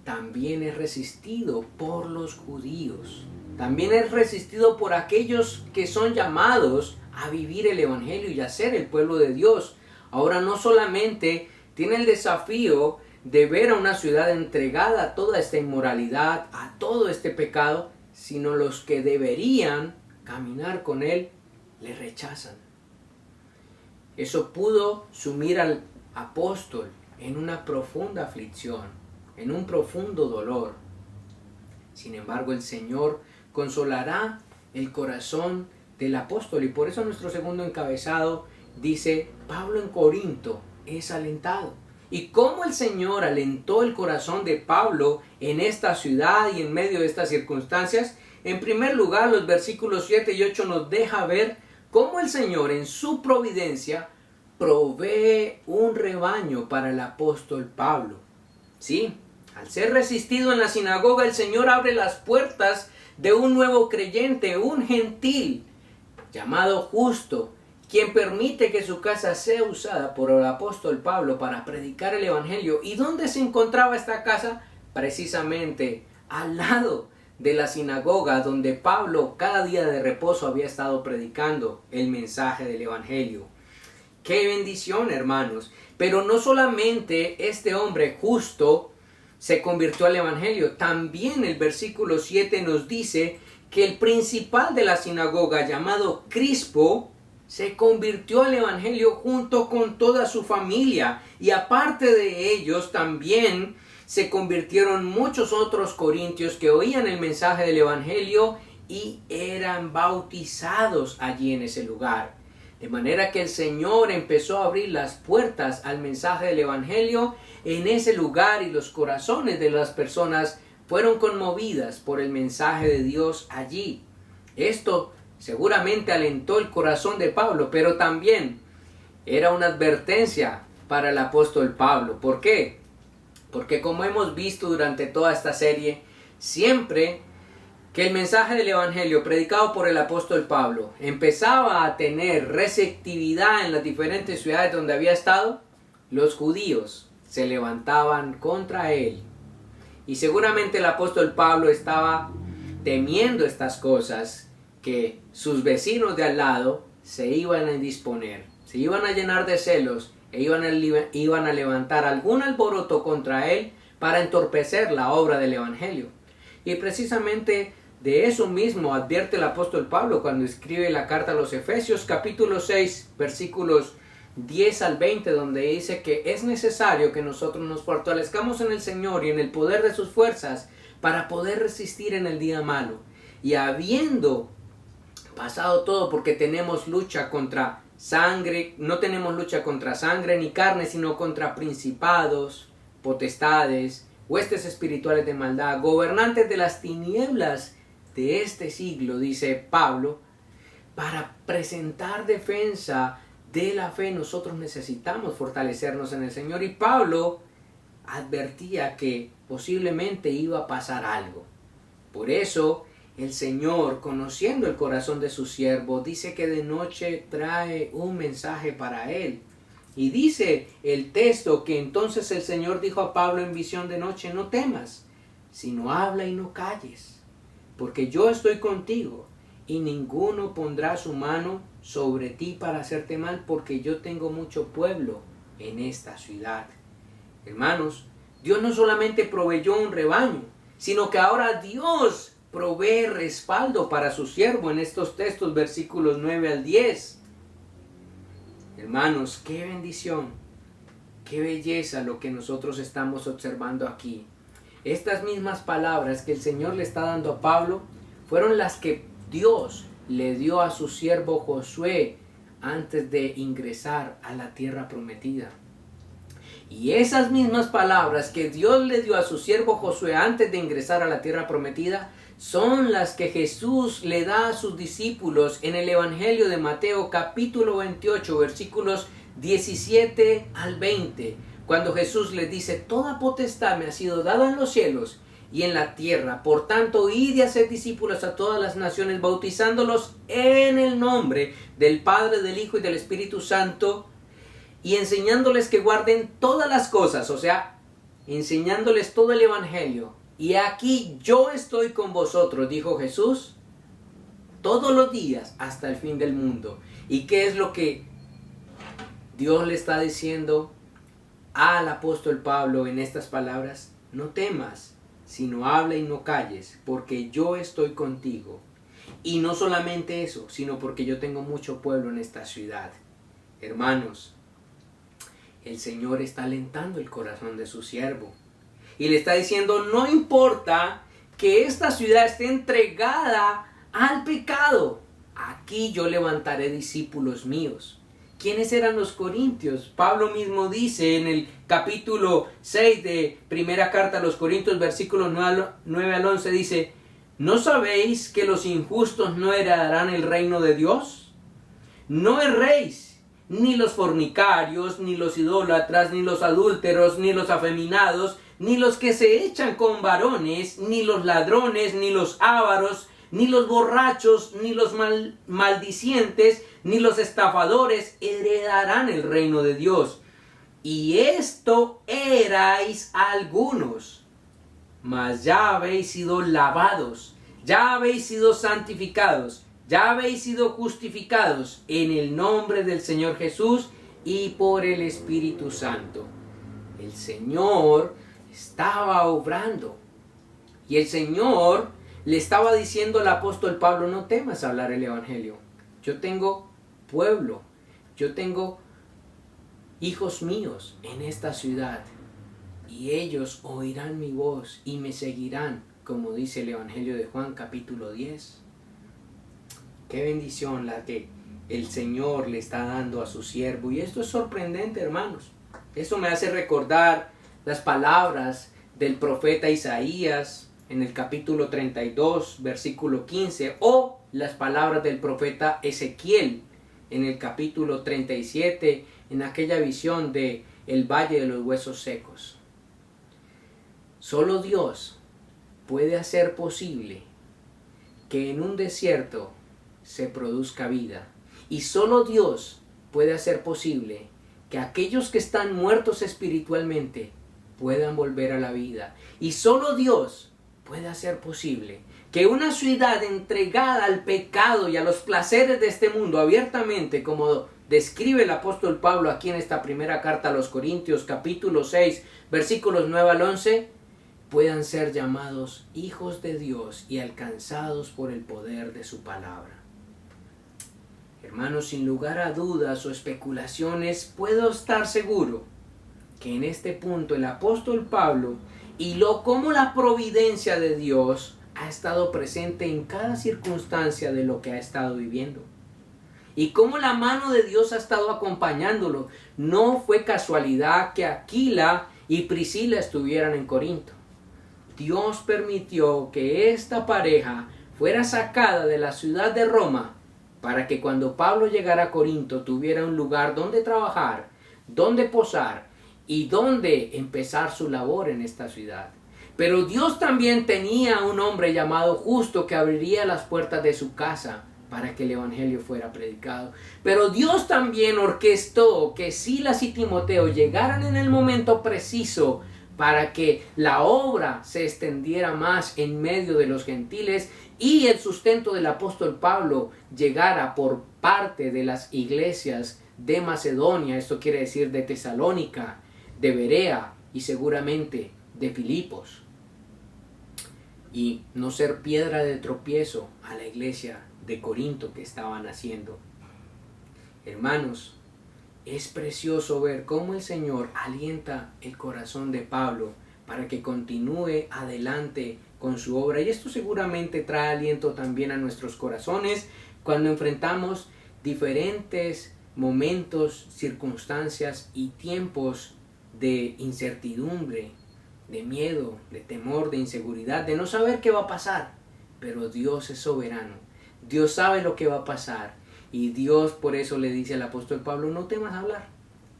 también es resistido por los judíos. También es resistido por aquellos que son llamados a vivir el evangelio y a ser el pueblo de Dios. Ahora no solamente tiene el desafío de ver a una ciudad entregada a toda esta inmoralidad, a todo este pecado, sino los que deberían caminar con él le rechazan. Eso pudo sumir al apóstol en una profunda aflicción, en un profundo dolor. Sin embargo, el Señor consolará el corazón del apóstol, y por eso nuestro segundo encabezado dice: Pablo en Corinto es alentado. y cómo el Señor alentó el corazón de Pablo en esta ciudad y en medio de estas circunstancias. En primer lugar, los versículos 7 y 8 nos deja ver cómo el Señor en su providencia provee un rebaño para el apóstol Pablo. Sí, al ser resistido en la sinagoga, el Señor abre las puertas de un nuevo creyente, un gentil llamado Justo, quien permite que su casa sea usada por el apóstol Pablo para predicar el evangelio. ¿Y dónde se encontraba esta casa? Precisamente al lado de la sinagoga donde Pablo cada día de reposo había estado predicando el mensaje del evangelio. ¡Qué bendición, hermanos! Pero no solamente este hombre Justo se convirtió al evangelio, también el versículo 7 nos dice que el principal de la sinagoga, llamado Crispo, se convirtió al evangelio junto con toda su familia, y aparte de ellos también se convirtieron muchos otros corintios que oían el mensaje del evangelio y eran bautizados allí en ese lugar. De manera que el Señor empezó a abrir las puertas al mensaje del evangelio en ese lugar, y los corazones de las personas fueron conmovidas por el mensaje de Dios allí. Esto seguramente alentó el corazón de Pablo, pero también era una advertencia para el apóstol Pablo. ¿Por qué? Porque como hemos visto durante toda esta serie, siempre que el mensaje del evangelio predicado por el apóstol Pablo empezaba a tener receptividad en las diferentes ciudades donde había estado, los judíos se levantaban contra él. Y seguramente el apóstol Pablo estaba temiendo estas cosas, que sus vecinos de al lado se iban a indisponer, se iban a llenar de celos e iban a levantar algún alboroto contra él para entorpecer la obra del evangelio. Y precisamente de eso mismo advierte el apóstol Pablo cuando escribe la carta a los Efesios, capítulo 6, versículos 10 al 20, donde dice que es necesario que nosotros nos fortalezcamos en el Señor y en el poder de sus fuerzas para poder resistir en el día malo. Y habiendo pasado todo, porque tenemos lucha contra sangre, no tenemos lucha contra sangre ni carne, sino contra principados, potestades, huestes espirituales de maldad, gobernantes de las tinieblas de este siglo, dice Pablo. Para presentar defensa de la fe nosotros necesitamos fortalecernos en el Señor, y Pablo advertía que posiblemente iba a pasar algo. Por eso el Señor, conociendo el corazón de su siervo, dice que de noche trae un mensaje para él. Y dice el texto que entonces el Señor dijo a Pablo en visión de noche: no temas, sino habla y no calles, porque yo estoy contigo, y ninguno pondrá su mano sobre ti para hacerte mal, porque yo tengo mucho pueblo en esta ciudad. Hermanos, Dios no solamente proveyó un rebaño, sino que ahora Dios provee respaldo para su siervo en estos textos, versículos 9 al 10. Hermanos, qué bendición, qué belleza lo que nosotros estamos observando aquí. Estas mismas palabras que el Señor le está dando a Pablo fueron las que Dios le dio a su siervo Josué antes de ingresar a la tierra prometida. Y esas mismas palabras que Dios le dio a su siervo Josué antes de ingresar a la tierra prometida son las que Jesús le da a sus discípulos en el Evangelio de Mateo capítulo 28 versículos 17 al 20, cuando Jesús les dice: toda potestad me ha sido dada en los cielos y en la tierra, por tanto id y haced discípulos a todas las naciones, bautizándolos en el nombre del Padre, del Hijo y del Espíritu Santo, y enseñándoles que guarden todas las cosas, o sea, enseñándoles todo el Evangelio. Y aquí yo estoy con vosotros, dijo Jesús, todos los días hasta el fin del mundo. ¿Y qué es lo que Dios le está diciendo al apóstol Pablo en estas palabras? No temas, sino habla y no calles, porque yo estoy contigo. Y no solamente eso, sino porque yo tengo mucho pueblo en esta ciudad. Hermanos, el Señor está alentando el corazón de su siervo. Y le está diciendo: no importa que esta ciudad esté entregada al pecado, aquí yo levantaré discípulos míos. ¿Quiénes eran los corintios? Pablo mismo dice en el capítulo 6 de primera carta a los Corintios, versículos 9 al 11, dice: ¿no sabéis que los injustos no heredarán el reino de Dios? No erréis, ni los fornicarios, ni los idólatras, ni los adúlteros, ni los afeminados, ni los que se echan con varones, ni los ladrones, ni los ávaros, ni los borrachos, ni los maldicientes, ni los estafadores heredarán el reino de Dios. Y esto erais algunos, mas ya habéis sido lavados, ya habéis sido santificados, ya habéis sido justificados en el nombre del Señor Jesús y por el Espíritu Santo. El Señor estaba obrando, y el Señor le estaba diciendo al apóstol Pablo: no temas hablar el evangelio. Yo tengo pueblo, yo tengo hijos míos en esta ciudad, y ellos oirán mi voz y me seguirán, como dice el evangelio de Juan capítulo 10. Qué bendición la que el Señor le está dando a su siervo. Y esto es sorprendente, hermanos. Eso me hace recordar las palabras del profeta Isaías en el capítulo 32, versículo 15, o las palabras del profeta Ezequiel en el capítulo 37, en aquella visión de el valle de los huesos secos. Solo Dios puede hacer posible que en un desierto se produzca vida, y solo Dios puede hacer posible que aquellos que están muertos espiritualmente puedan volver a la vida, y solo Dios puede hacer posible que una ciudad entregada al pecado y a los placeres de este mundo abiertamente, como describe el apóstol Pablo aquí en esta primera carta a los Corintios, capítulo 6, versículos 9 al 11, puedan ser llamados hijos de Dios y alcanzados por el poder de su palabra. Hermanos, sin lugar a dudas o especulaciones, puedo estar seguro que en este punto el apóstol Pablo hiló cómo la providencia de Dios ha estado presente en cada circunstancia de lo que ha estado viviendo, y cómo la mano de Dios ha estado acompañándolo. No fue casualidad que Aquila y Priscila estuvieran en Corinto. Dios permitió que esta pareja fuera sacada de la ciudad de Roma para que cuando Pablo llegara a Corinto tuviera un lugar donde trabajar, donde posar y donde empezar su labor en esta ciudad. Pero Dios también tenía un hombre llamado Justo que abriría las puertas de su casa para que el evangelio fuera predicado. Pero Dios también orquestó que Silas y Timoteo llegaran en el momento preciso para que la obra se extendiera más en medio de los gentiles y el sustento del apóstol Pablo llegara por parte de las iglesias de Macedonia, esto quiere decir de Tesalónica, de Berea y seguramente de Filipos, y no ser piedra de tropiezo a la iglesia de Corinto que estaban haciendo. Hermanos, es precioso ver cómo el Señor alienta el corazón de Pablo para que continúe adelante con su obra, y esto seguramente trae aliento también a nuestros corazones cuando enfrentamos diferentes momentos, circunstancias y tiempos de incertidumbre, de miedo, de temor, de inseguridad, de no saber qué va a pasar. Pero Dios es soberano, Dios sabe lo que va a pasar, y Dios por eso le dice al apóstol Pablo: no temas hablar,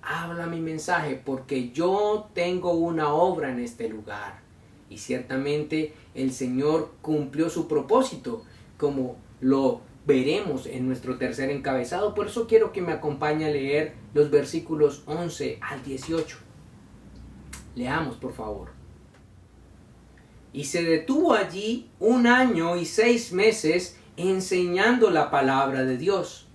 habla mi mensaje, porque yo tengo una obra en este lugar. Y ciertamente el Señor cumplió su propósito, como lo veremos en nuestro tercer encabezado. Por eso quiero que me acompañe a leer los versículos 11 al 18. Leamos, por favor. Y se detuvo allí 1 año y 6 meses enseñando la palabra de Dios.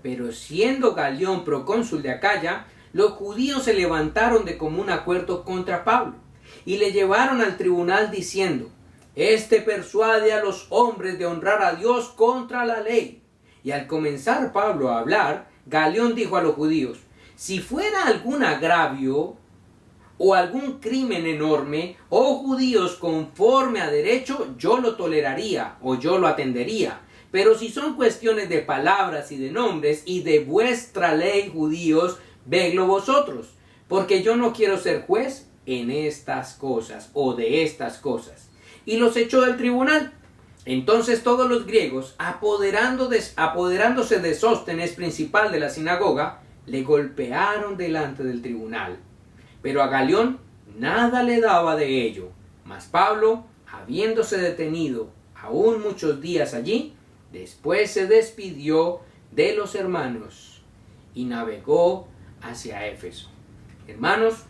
Pero siendo Galión procónsul de Acaya, los judíos se levantaron de común acuerdo contra Pablo y le llevaron al tribunal diciendo: este persuade a los hombres de honrar a Dios contra la ley. Y al comenzar Pablo a hablar, Galión dijo a los judíos: si fuera algún agravio o algún crimen enorme, oh judíos, conforme a derecho, yo lo toleraría o yo lo atendería. Pero si son cuestiones de palabras y de nombres y de vuestra ley, judíos, vedlo vosotros, porque yo no quiero ser juez en estas cosas o de estas cosas. Y los echó del tribunal. Entonces todos los griegos, apoderándose de Sóstenes, principal de la sinagoga, le golpearon delante del tribunal. Pero a Galión nada le daba de ello. Mas Pablo, habiéndose detenido aún muchos días allí, después se despidió de los hermanos y navegó hacia Éfeso. Hermanos,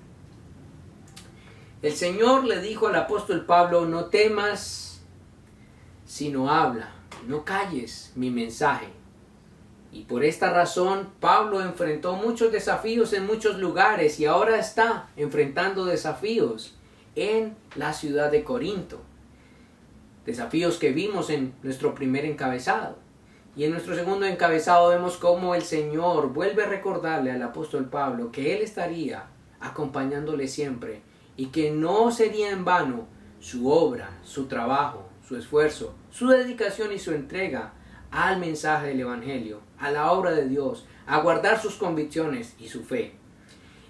el Señor le dijo al apóstol Pablo: no temas, sino habla, no calles mi mensaje. Y por esta razón Pablo enfrentó muchos desafíos en muchos lugares y ahora está enfrentando desafíos en la ciudad de Corinto. Desafíos que vimos en nuestro primer encabezado. Y en nuestro segundo encabezado vemos cómo el Señor vuelve a recordarle al apóstol Pablo que Él estaría acompañándole siempre y que no sería en vano su obra, su trabajo, su esfuerzo, su dedicación y su entrega al mensaje del Evangelio, a la obra de Dios, a guardar sus convicciones y su fe.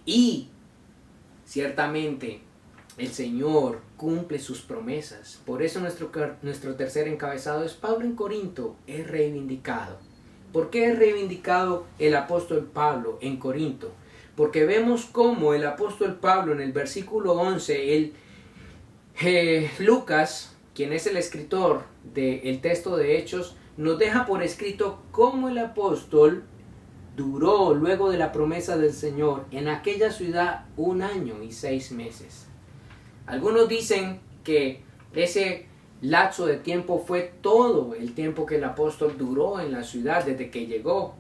Y ciertamente el Señor cumple sus promesas. Por eso nuestro tercer encabezado es: Pablo en Corinto es reivindicado. ¿Por qué es reivindicado el apóstol Pablo en Corinto? Porque vemos cómo el apóstol Pablo en el versículo 11, Lucas, quien es el escritor del texto de Hechos, nos deja por escrito cómo el apóstol duró luego de la promesa del Señor en aquella ciudad 1 año y 6 meses. Algunos dicen que ese lapso de tiempo fue todo el tiempo que el apóstol duró en la ciudad desde que llegó.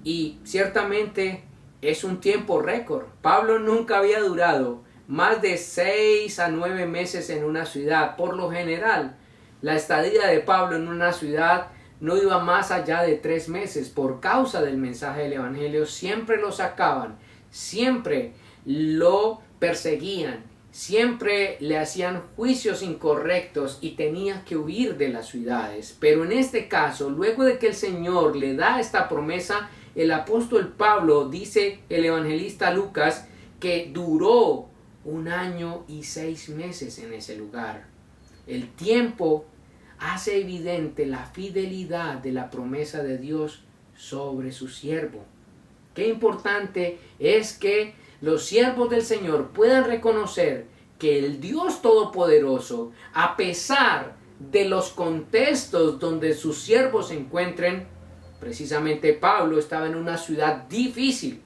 Y ciertamente es un tiempo récord. Pablo nunca había durado más de 6 a 9 meses en una ciudad. Por lo general, la estadía de Pablo en una ciudad no iba más allá de 3 meses. Por causa del mensaje del Evangelio, siempre lo sacaban, siempre lo perseguían, siempre le hacían juicios incorrectos y tenía que huir de las ciudades. Pero en este caso, luego de que el Señor le da esta promesa, el apóstol Pablo, dice el evangelista Lucas, que duró 1 año y 6 meses en ese lugar. El tiempo hace evidente la fidelidad de la promesa de Dios sobre su siervo. Qué importante es que los siervos del Señor puedan reconocer que el Dios Todopoderoso, a pesar de los contextos donde sus siervos se encuentren, precisamente Pablo estaba en una ciudad difícil,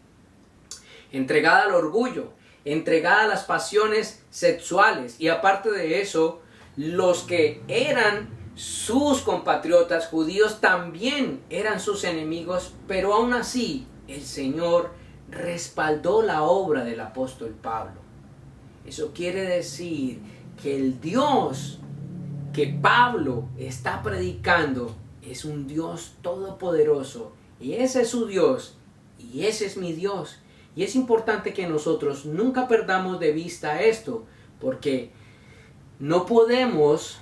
entregada al orgullo, entregada a las pasiones sexuales, y aparte de eso, los que eran sus compatriotas judíos también eran sus enemigos, pero aún así el Señor respaldó la obra del apóstol Pablo. Eso quiere decir que el Dios que Pablo está predicando es un Dios todopoderoso, y ese es su Dios y ese es mi Dios. Y es importante que nosotros nunca perdamos de vista esto, porque no podemos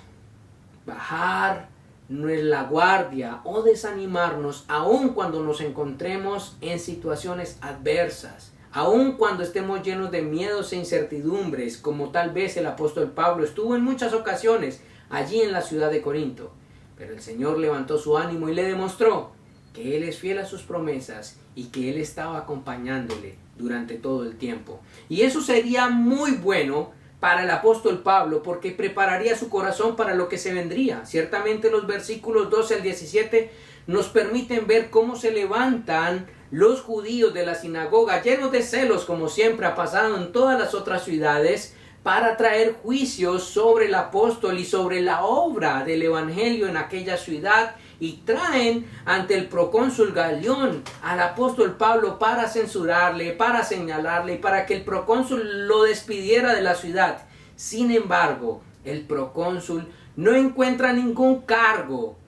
bajar la guardia o desanimarnos aun cuando nos encontremos en situaciones adversas, aun cuando estemos llenos de miedos e incertidumbres, como tal vez el apóstol Pablo estuvo en muchas ocasiones allí en la ciudad de Corinto. Pero el Señor levantó su ánimo y le demostró que Él es fiel a sus promesas y que Él estaba acompañándole durante todo el tiempo. Y eso sería muy bueno para el apóstol Pablo, porque prepararía su corazón para lo que se vendría. Ciertamente los versículos 12 al 17 nos permiten ver cómo se levantan los judíos de la sinagoga, llenos de celos, como siempre ha pasado en todas las otras ciudades, para traer juicios sobre el apóstol y sobre la obra del evangelio en aquella ciudad, y traen ante el procónsul Galión al apóstol Pablo para censurarle, para señalarle y para que el procónsul lo despidiera de la ciudad. Sin embargo, el procónsul no encuentra ningún cargo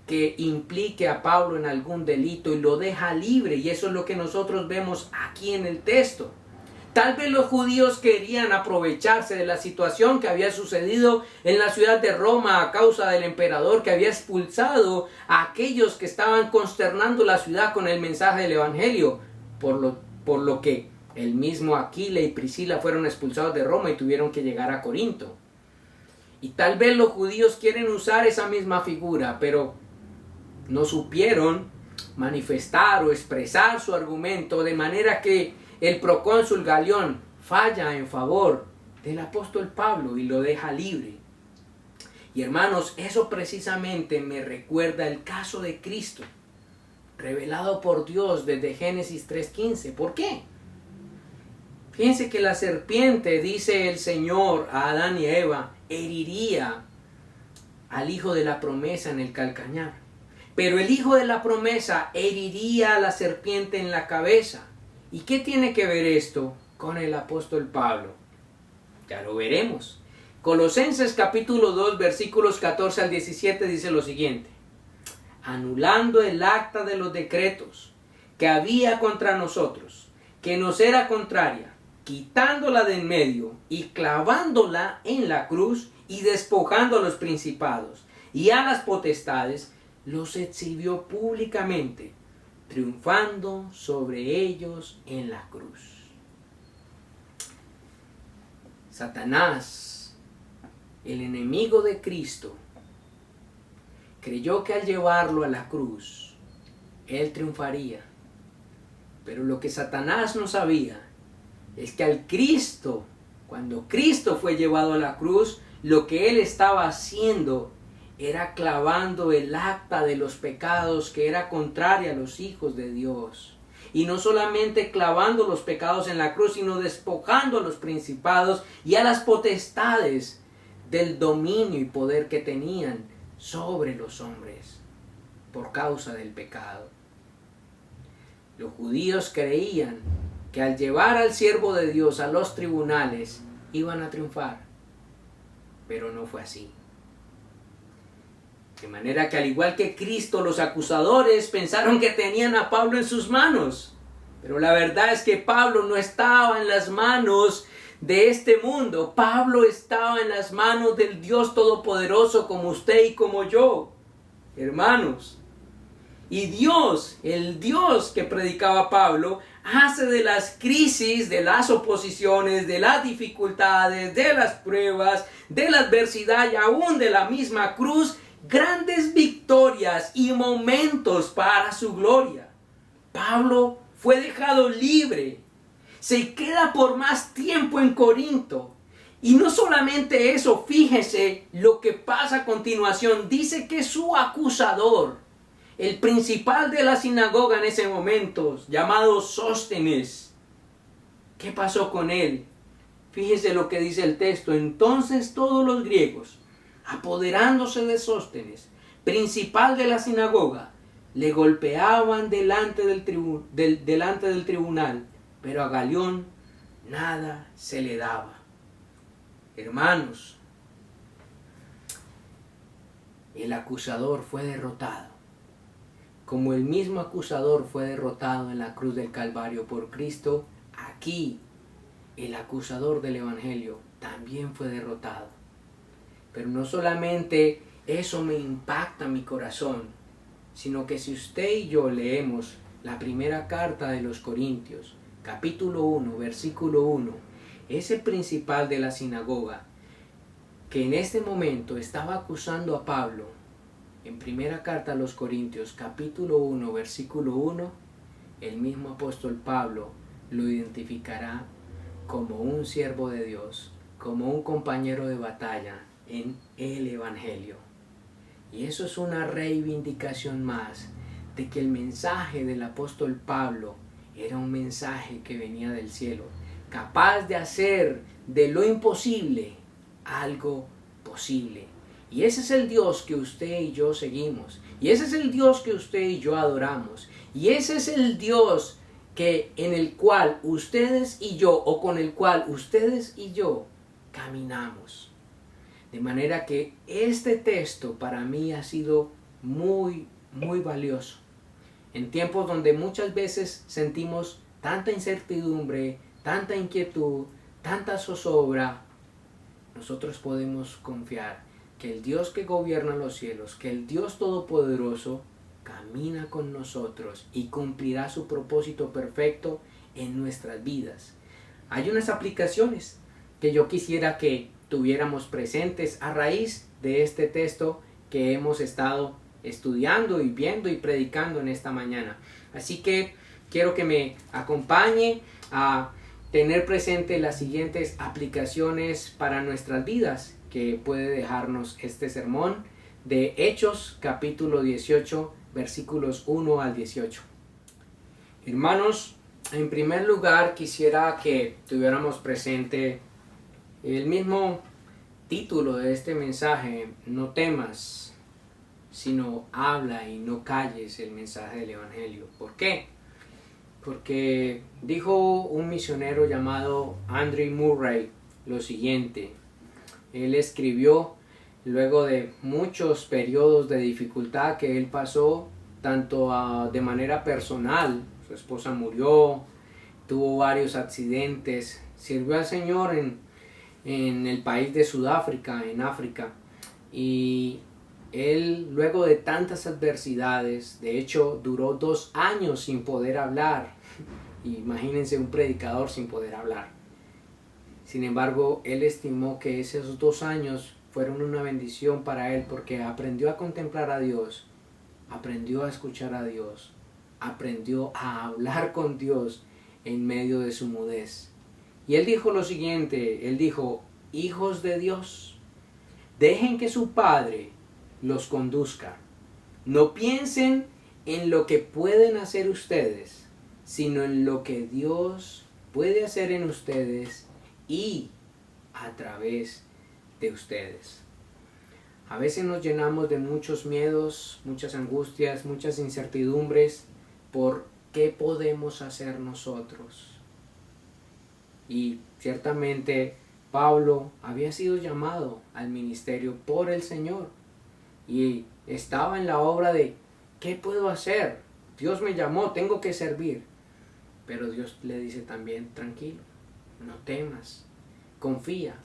que implique a Pablo en algún delito y lo deja libre, y eso es lo que nosotros vemos aquí en el texto. Tal vez los judíos querían aprovecharse de la situación que había sucedido en la ciudad de Roma a causa del emperador que había expulsado a aquellos que estaban consternando la ciudad con el mensaje del evangelio, por lo que el mismo Aquila y Priscila fueron expulsados de Roma y tuvieron que llegar a Corinto. Y tal vez los judíos quieren usar esa misma figura, pero no supieron manifestar o expresar su argumento, de manera que el procónsul Galión falla en favor del apóstol Pablo y lo deja libre. Y hermanos, eso precisamente me recuerda el caso de Cristo, revelado por Dios desde Génesis 3:15. ¿Por qué? Fíjense que la serpiente, dice el Señor a Adán y a Eva, heriría al hijo de la promesa en el calcañar. Pero el hijo de la promesa heriría a la serpiente en la cabeza. ¿Y qué tiene que ver esto con el apóstol Pablo? Ya lo veremos. Colosenses capítulo 2 versículos 14 al 17 dice lo siguiente: anulando el acta de los decretos que había contra nosotros, que nos era contraria, quitándola de en medio y clavándola en la cruz, y despojando a los principados y a las potestades, los exhibió públicamente, triunfando sobre ellos en la cruz. Satanás, el enemigo de Cristo, creyó que al llevarlo a la cruz, él triunfaría. Pero lo que Satanás no sabía es que al Cristo, cuando Cristo fue llevado a la cruz, lo que él estaba haciendo era clavando el acta de los pecados que era contraria a los hijos de Dios. Y no solamente clavando los pecados en la cruz, sino despojando a los principados y a las potestades del dominio y poder que tenían sobre los hombres por causa del pecado. Los judíos creían que al llevar al siervo de Dios a los tribunales iban a triunfar, pero no fue así. De manera que al igual que Cristo, los acusadores pensaron que tenían a Pablo en sus manos. Pero la verdad es que Pablo no estaba en las manos de este mundo. Pablo estaba en las manos del Dios Todopoderoso, como usted y como yo, hermanos. Y Dios, el Dios que predicaba Pablo, hace de las crisis, de las oposiciones, de las dificultades, de las pruebas, de la adversidad y aún de la misma cruz, grandes victorias y momentos para su gloria. Pablo fue dejado libre, se queda por más tiempo en Corinto. Y no solamente eso, fíjese lo que pasa a continuación. Dice que su acusador, el principal de la sinagoga en ese momento, llamado Sóstenes, ¿qué pasó con él? Fíjese lo que dice el texto. Entonces todos los griegos, apoderándose de Sóstenes, principal de la sinagoga, le golpeaban delante del tribunal, pero a Galión nada se le daba. Hermanos, el acusador fue derrotado, como el mismo acusador fue derrotado en la cruz del Calvario por Cristo. Aquí el acusador del Evangelio también fue derrotado. Pero no solamente eso me impacta mi corazón, sino que si usted y yo leemos la primera carta de los Corintios, capítulo 1, versículo 1, ese principal de la sinagoga, que en este momento estaba acusando a Pablo, en primera carta a los Corintios, capítulo 1, versículo 1, el mismo apóstol Pablo lo identificará como un siervo de Dios, como un compañero de batalla en el Evangelio. Y eso es una reivindicación más de que el mensaje del apóstol Pablo era un mensaje que venía del cielo, capaz de hacer de lo imposible algo posible. Y ese es el Dios que usted y yo seguimos. Y ese es el Dios que usted y yo adoramos. Y ese es el Dios en el cual ustedes y yo, o con el cual ustedes y yo caminamos. De manera que este texto para mí ha sido muy, muy valioso. En tiempos donde muchas veces sentimos tanta incertidumbre, tanta inquietud, tanta zozobra, nosotros podemos confiar que el Dios que gobierna los cielos, que el Dios Todopoderoso, camina con nosotros y cumplirá su propósito perfecto en nuestras vidas. Hay unas aplicaciones que yo quisiera que tuviéramos presentes a raíz de este texto que hemos estado estudiando y viendo y predicando en esta mañana. Así que quiero que me acompañe a tener presente las siguientes aplicaciones para nuestras vidas que puede dejarnos este sermón de Hechos capítulo 18 versículos 1 al 18. Hermanos, en primer lugar quisiera que tuviéramos presente el mismo título de este mensaje: no temas, sino habla y no calles el mensaje del Evangelio. ¿Por qué? Porque dijo un misionero llamado Andrew Murray lo siguiente. Él escribió luego de muchos periodos de dificultad que él pasó, tanto de manera personal. Su esposa murió, tuvo varios accidentes, sirvió al Señor en el país de Sudáfrica, en África, y él, luego de tantas adversidades, de hecho duró 2 años sin poder hablar. Imagínense un predicador sin poder hablar. Sin embargo, él estimó que esos 2 años fueron una bendición para él, porque aprendió a contemplar a Dios, aprendió a escuchar a Dios, aprendió a hablar con Dios en medio de su mudez. Y él dijo lo siguiente, él dijo: hijos de Dios, dejen que su Padre los conduzca. No piensen en lo que pueden hacer ustedes, sino en lo que Dios puede hacer en ustedes y a través de ustedes. A veces nos llenamos de muchos miedos, muchas angustias, muchas incertidumbres por qué podemos hacer nosotros. Y ciertamente Pablo había sido llamado al ministerio por el Señor y estaba en la obra de ¿qué puedo hacer? Dios me llamó, tengo que servir. Pero Dios le dice también: tranquilo, no temas, confía.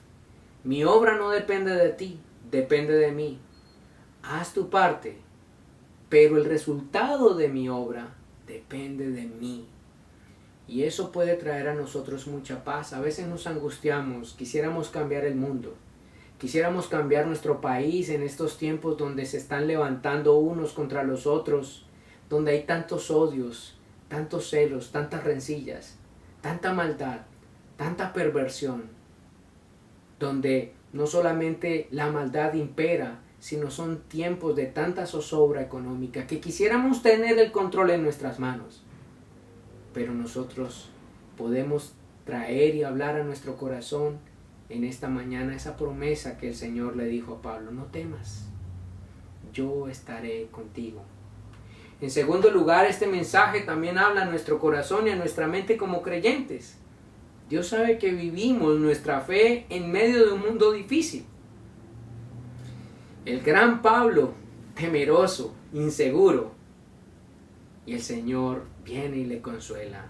Mi obra no depende de ti, depende de mí. Haz tu parte, pero el resultado de mi obra depende de mí. Y eso puede traer a nosotros mucha paz. A veces nos angustiamos, quisiéramos cambiar el mundo, quisiéramos cambiar nuestro país en estos tiempos donde se están levantando unos contra los otros, donde hay tantos odios, tantos celos, tantas rencillas, tanta maldad, tanta perversión, donde no solamente la maldad impera, sino son tiempos de tanta zozobra económica que quisiéramos tener el control en nuestras manos. Pero nosotros podemos traer y hablar a nuestro corazón en esta mañana esa promesa que el Señor le dijo a Pablo: no temas, yo estaré contigo. En segundo lugar, este mensaje también habla a nuestro corazón y a nuestra mente como creyentes. Dios sabe que vivimos nuestra fe en medio de un mundo difícil. El gran Pablo, temeroso, inseguro, y el Señor viene y le consuela.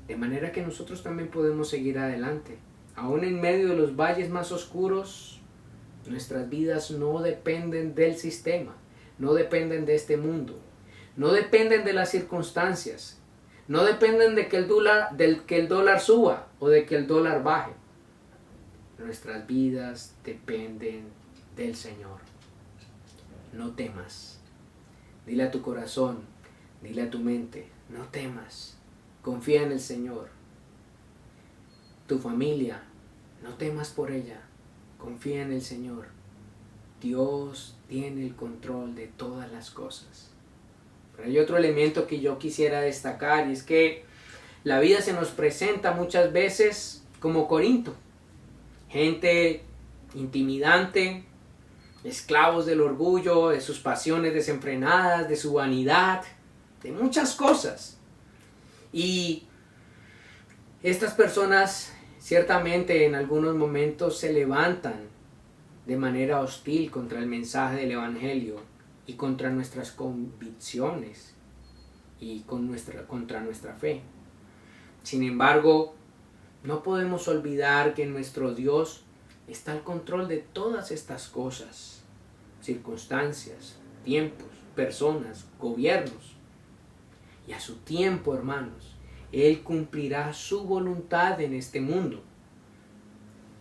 De manera que nosotros también podemos seguir adelante. Aún en medio de los valles más oscuros, nuestras vidas no dependen del sistema, no dependen de este mundo, no dependen de las circunstancias, no dependen de que el dólar suba o de que el dólar baje. Nuestras vidas dependen del Señor. No temas. Dile a tu corazón, dile a tu mente: no temas, confía en el Señor. Tu familia, no temas por ella, confía en el Señor. Dios tiene el control de todas las cosas. Pero hay otro elemento que yo quisiera destacar, y es que la vida se nos presenta muchas veces como Corinto. Gente intimidante, esclavos del orgullo, de sus pasiones desenfrenadas, de su vanidad, de muchas cosas. Y estas personas ciertamente en algunos momentos se levantan de manera hostil contra el mensaje del Evangelio y contra nuestras convicciones y contra nuestra fe. Sin embargo, no podemos olvidar que nuestro Dios está al control de todas estas cosas, circunstancias, tiempos, personas, gobiernos. Y a su tiempo, hermanos, Él cumplirá su voluntad en este mundo.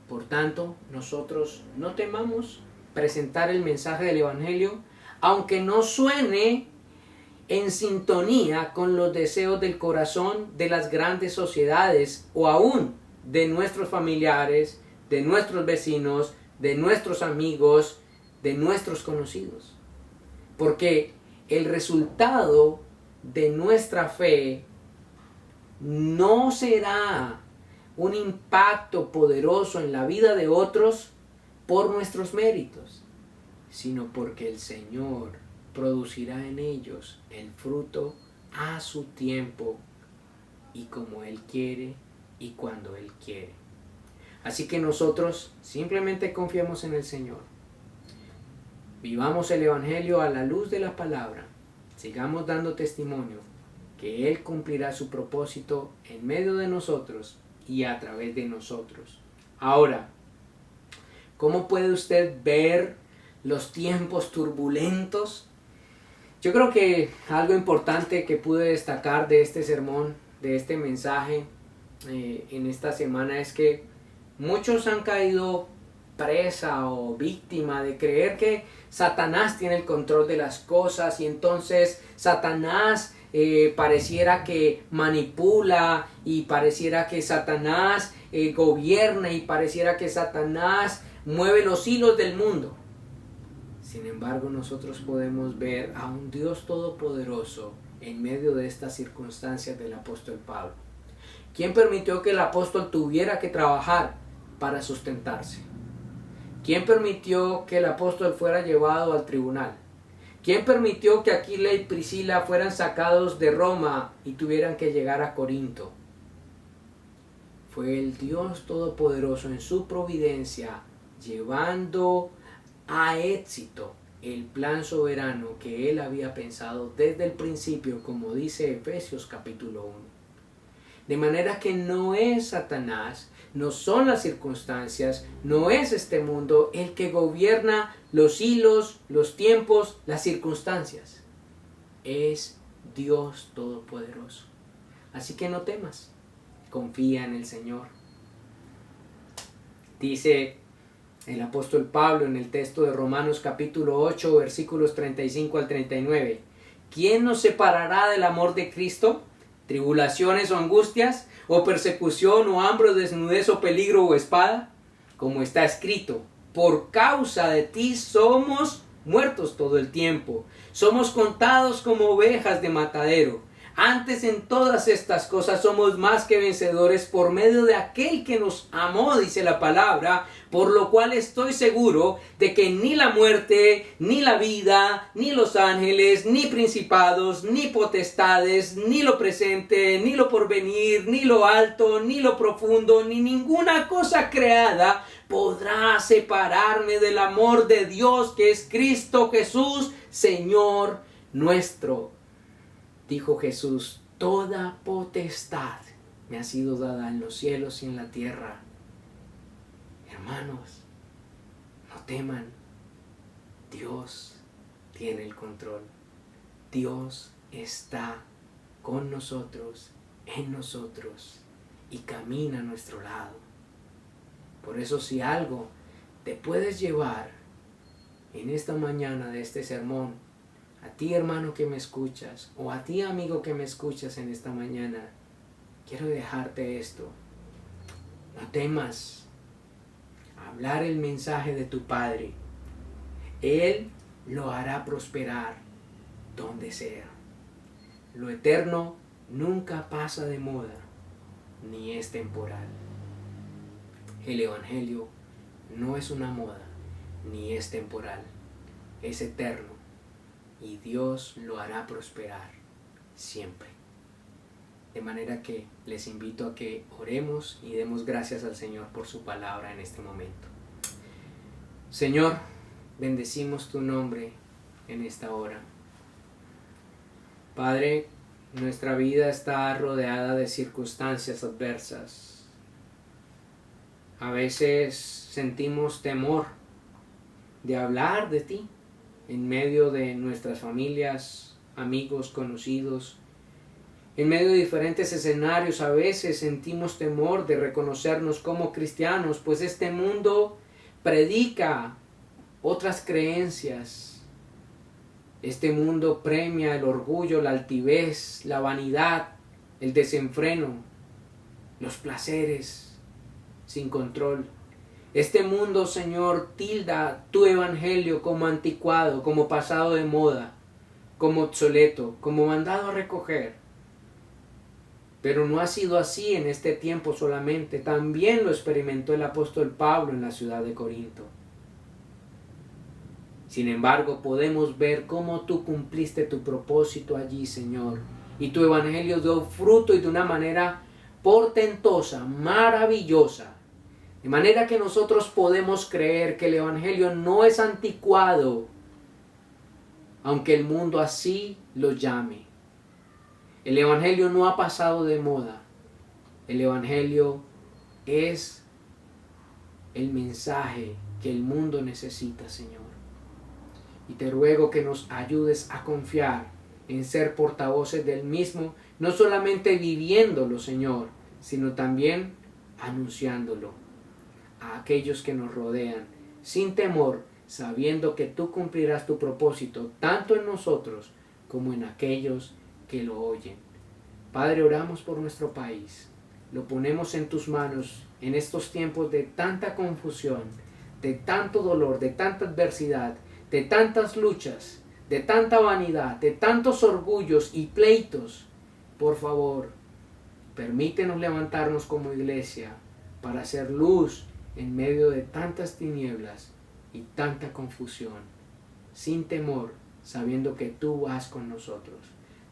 Por tanto, nosotros no temamos presentar el mensaje del Evangelio, aunque no suene en sintonía con los deseos del corazón de las grandes sociedades o aún de nuestros familiares, de nuestros vecinos, de nuestros amigos, de nuestros conocidos. Porque el resultado de nuestra fe no será un impacto poderoso en la vida de otros por nuestros méritos, sino porque el Señor producirá en ellos el fruto a su tiempo y como Él quiere y cuando Él quiere. Así que nosotros simplemente confiemos en el Señor. Vivamos el Evangelio a la luz de la palabra. Sigamos dando testimonio que Él cumplirá su propósito en medio de nosotros y a través de nosotros. Ahora, ¿cómo puede usted ver los tiempos turbulentos? Yo creo que algo importante que pude destacar de este sermón, de este mensaje en esta semana, es que muchos han caído presa o víctima de creer que Satanás tiene el control de las cosas y entonces Satanás pareciera que manipula y pareciera que Satanás gobierna y pareciera que Satanás mueve los hilos del mundo. Sin embargo, nosotros podemos ver a un Dios todopoderoso en medio de estas circunstancias del apóstol Pablo. ¿Quién permitió que el apóstol tuviera que trabajar para sustentarse? ¿Quién permitió que el apóstol fuera llevado al tribunal? ¿Quién permitió que Aquila y Priscila fueran sacados de Roma y tuvieran que llegar a Corinto? Fue el Dios Todopoderoso en su providencia, llevando a éxito el plan soberano que Él había pensado desde el principio, como dice Efesios capítulo 1. De manera que no es Satanás, no son las circunstancias, no es este mundo el que gobierna los hilos, los tiempos, las circunstancias. Es Dios Todopoderoso. Así que no temas, confía en el Señor. Dice el apóstol Pablo en el texto de Romanos capítulo 8, versículos 35 al 39. ¿Quién nos separará del amor de Cristo? ¿Tribulaciones o angustias? ¿O persecución o hambre o desnudez o peligro o espada? Como está escrito, por causa de ti somos muertos todo el tiempo. Somos contados como ovejas de matadero. Antes en todas estas cosas somos más que vencedores por medio de aquel que nos amó, dice la palabra, por lo cual estoy seguro de que ni la muerte, ni la vida, ni los ángeles, ni principados, ni potestades, ni lo presente, ni lo porvenir, ni lo alto, ni lo profundo, ni ninguna cosa creada podrá separarme del amor de Dios que es Cristo Jesús, Señor nuestro. Dijo Jesús, toda potestad me ha sido dada en los cielos y en la tierra. Hermanos, no teman. Dios tiene el control. Dios está con nosotros, en nosotros y camina a nuestro lado. Por eso si algo te puedes llevar en esta mañana de este sermón, a ti hermano que me escuchas, o a ti amigo que me escuchas en esta mañana, quiero dejarte esto. No temas. Hablar el mensaje de tu Padre. Él lo hará prosperar donde sea. Lo eterno nunca pasa de moda, ni es temporal. El Evangelio no es una moda, ni es temporal. Es eterno. Y Dios lo hará prosperar siempre. De manera que les invito a que oremos y demos gracias al Señor por su palabra en este momento. Señor, bendecimos tu nombre en esta hora. Padre, nuestra vida está rodeada de circunstancias adversas. A veces sentimos temor de hablar de ti en medio de nuestras familias, amigos, conocidos. En medio de diferentes escenarios a veces sentimos temor de reconocernos como cristianos, pues este mundo predica otras creencias. Este mundo premia el orgullo, la altivez, la vanidad, el desenfreno, los placeres sin control. Este mundo, Señor, tilda tu evangelio como anticuado, como pasado de moda, como obsoleto, como mandado a recoger. Pero no ha sido así en este tiempo solamente. También lo experimentó el apóstol Pablo en la ciudad de Corinto. Sin embargo, podemos ver cómo tú cumpliste tu propósito allí, Señor. Y tu evangelio dio fruto y de una manera portentosa, maravillosa. De manera que nosotros podemos creer que el evangelio no es anticuado, aunque el mundo así lo llame. El evangelio no ha pasado de moda. El evangelio es el mensaje que el mundo necesita, Señor. Y te ruego que nos ayudes a confiar en ser portavoces del mismo, no solamente viviéndolo, Señor, sino también anunciándolo a aquellos que nos rodean, sin temor, sabiendo que tú cumplirás tu propósito, tanto en nosotros como en aquellos que lo oyen. Padre, oramos por nuestro país. Lo ponemos en tus manos en estos tiempos de tanta confusión, de tanto dolor, de tanta adversidad, de tantas luchas, de tanta vanidad, de tantos orgullos y pleitos. Por favor, permítenos levantarnos como iglesia para hacer luz en medio de tantas tinieblas y tanta confusión, sin temor, sabiendo que tú vas con nosotros.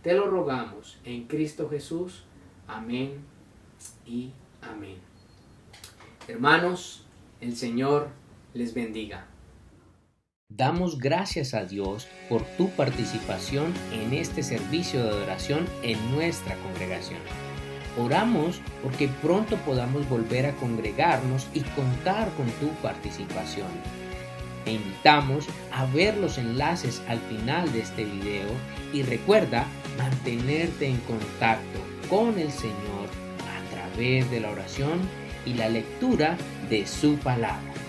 Te lo rogamos en Cristo Jesús. Amén y amén. Hermanos, el Señor les bendiga. Damos gracias a Dios por tu participación en este servicio de adoración en nuestra congregación. Oramos porque pronto podamos volver a congregarnos y contar con tu participación. Te invitamos a ver los enlaces al final de este video y recuerda mantenerte en contacto con el Señor a través de la oración y la lectura de su palabra.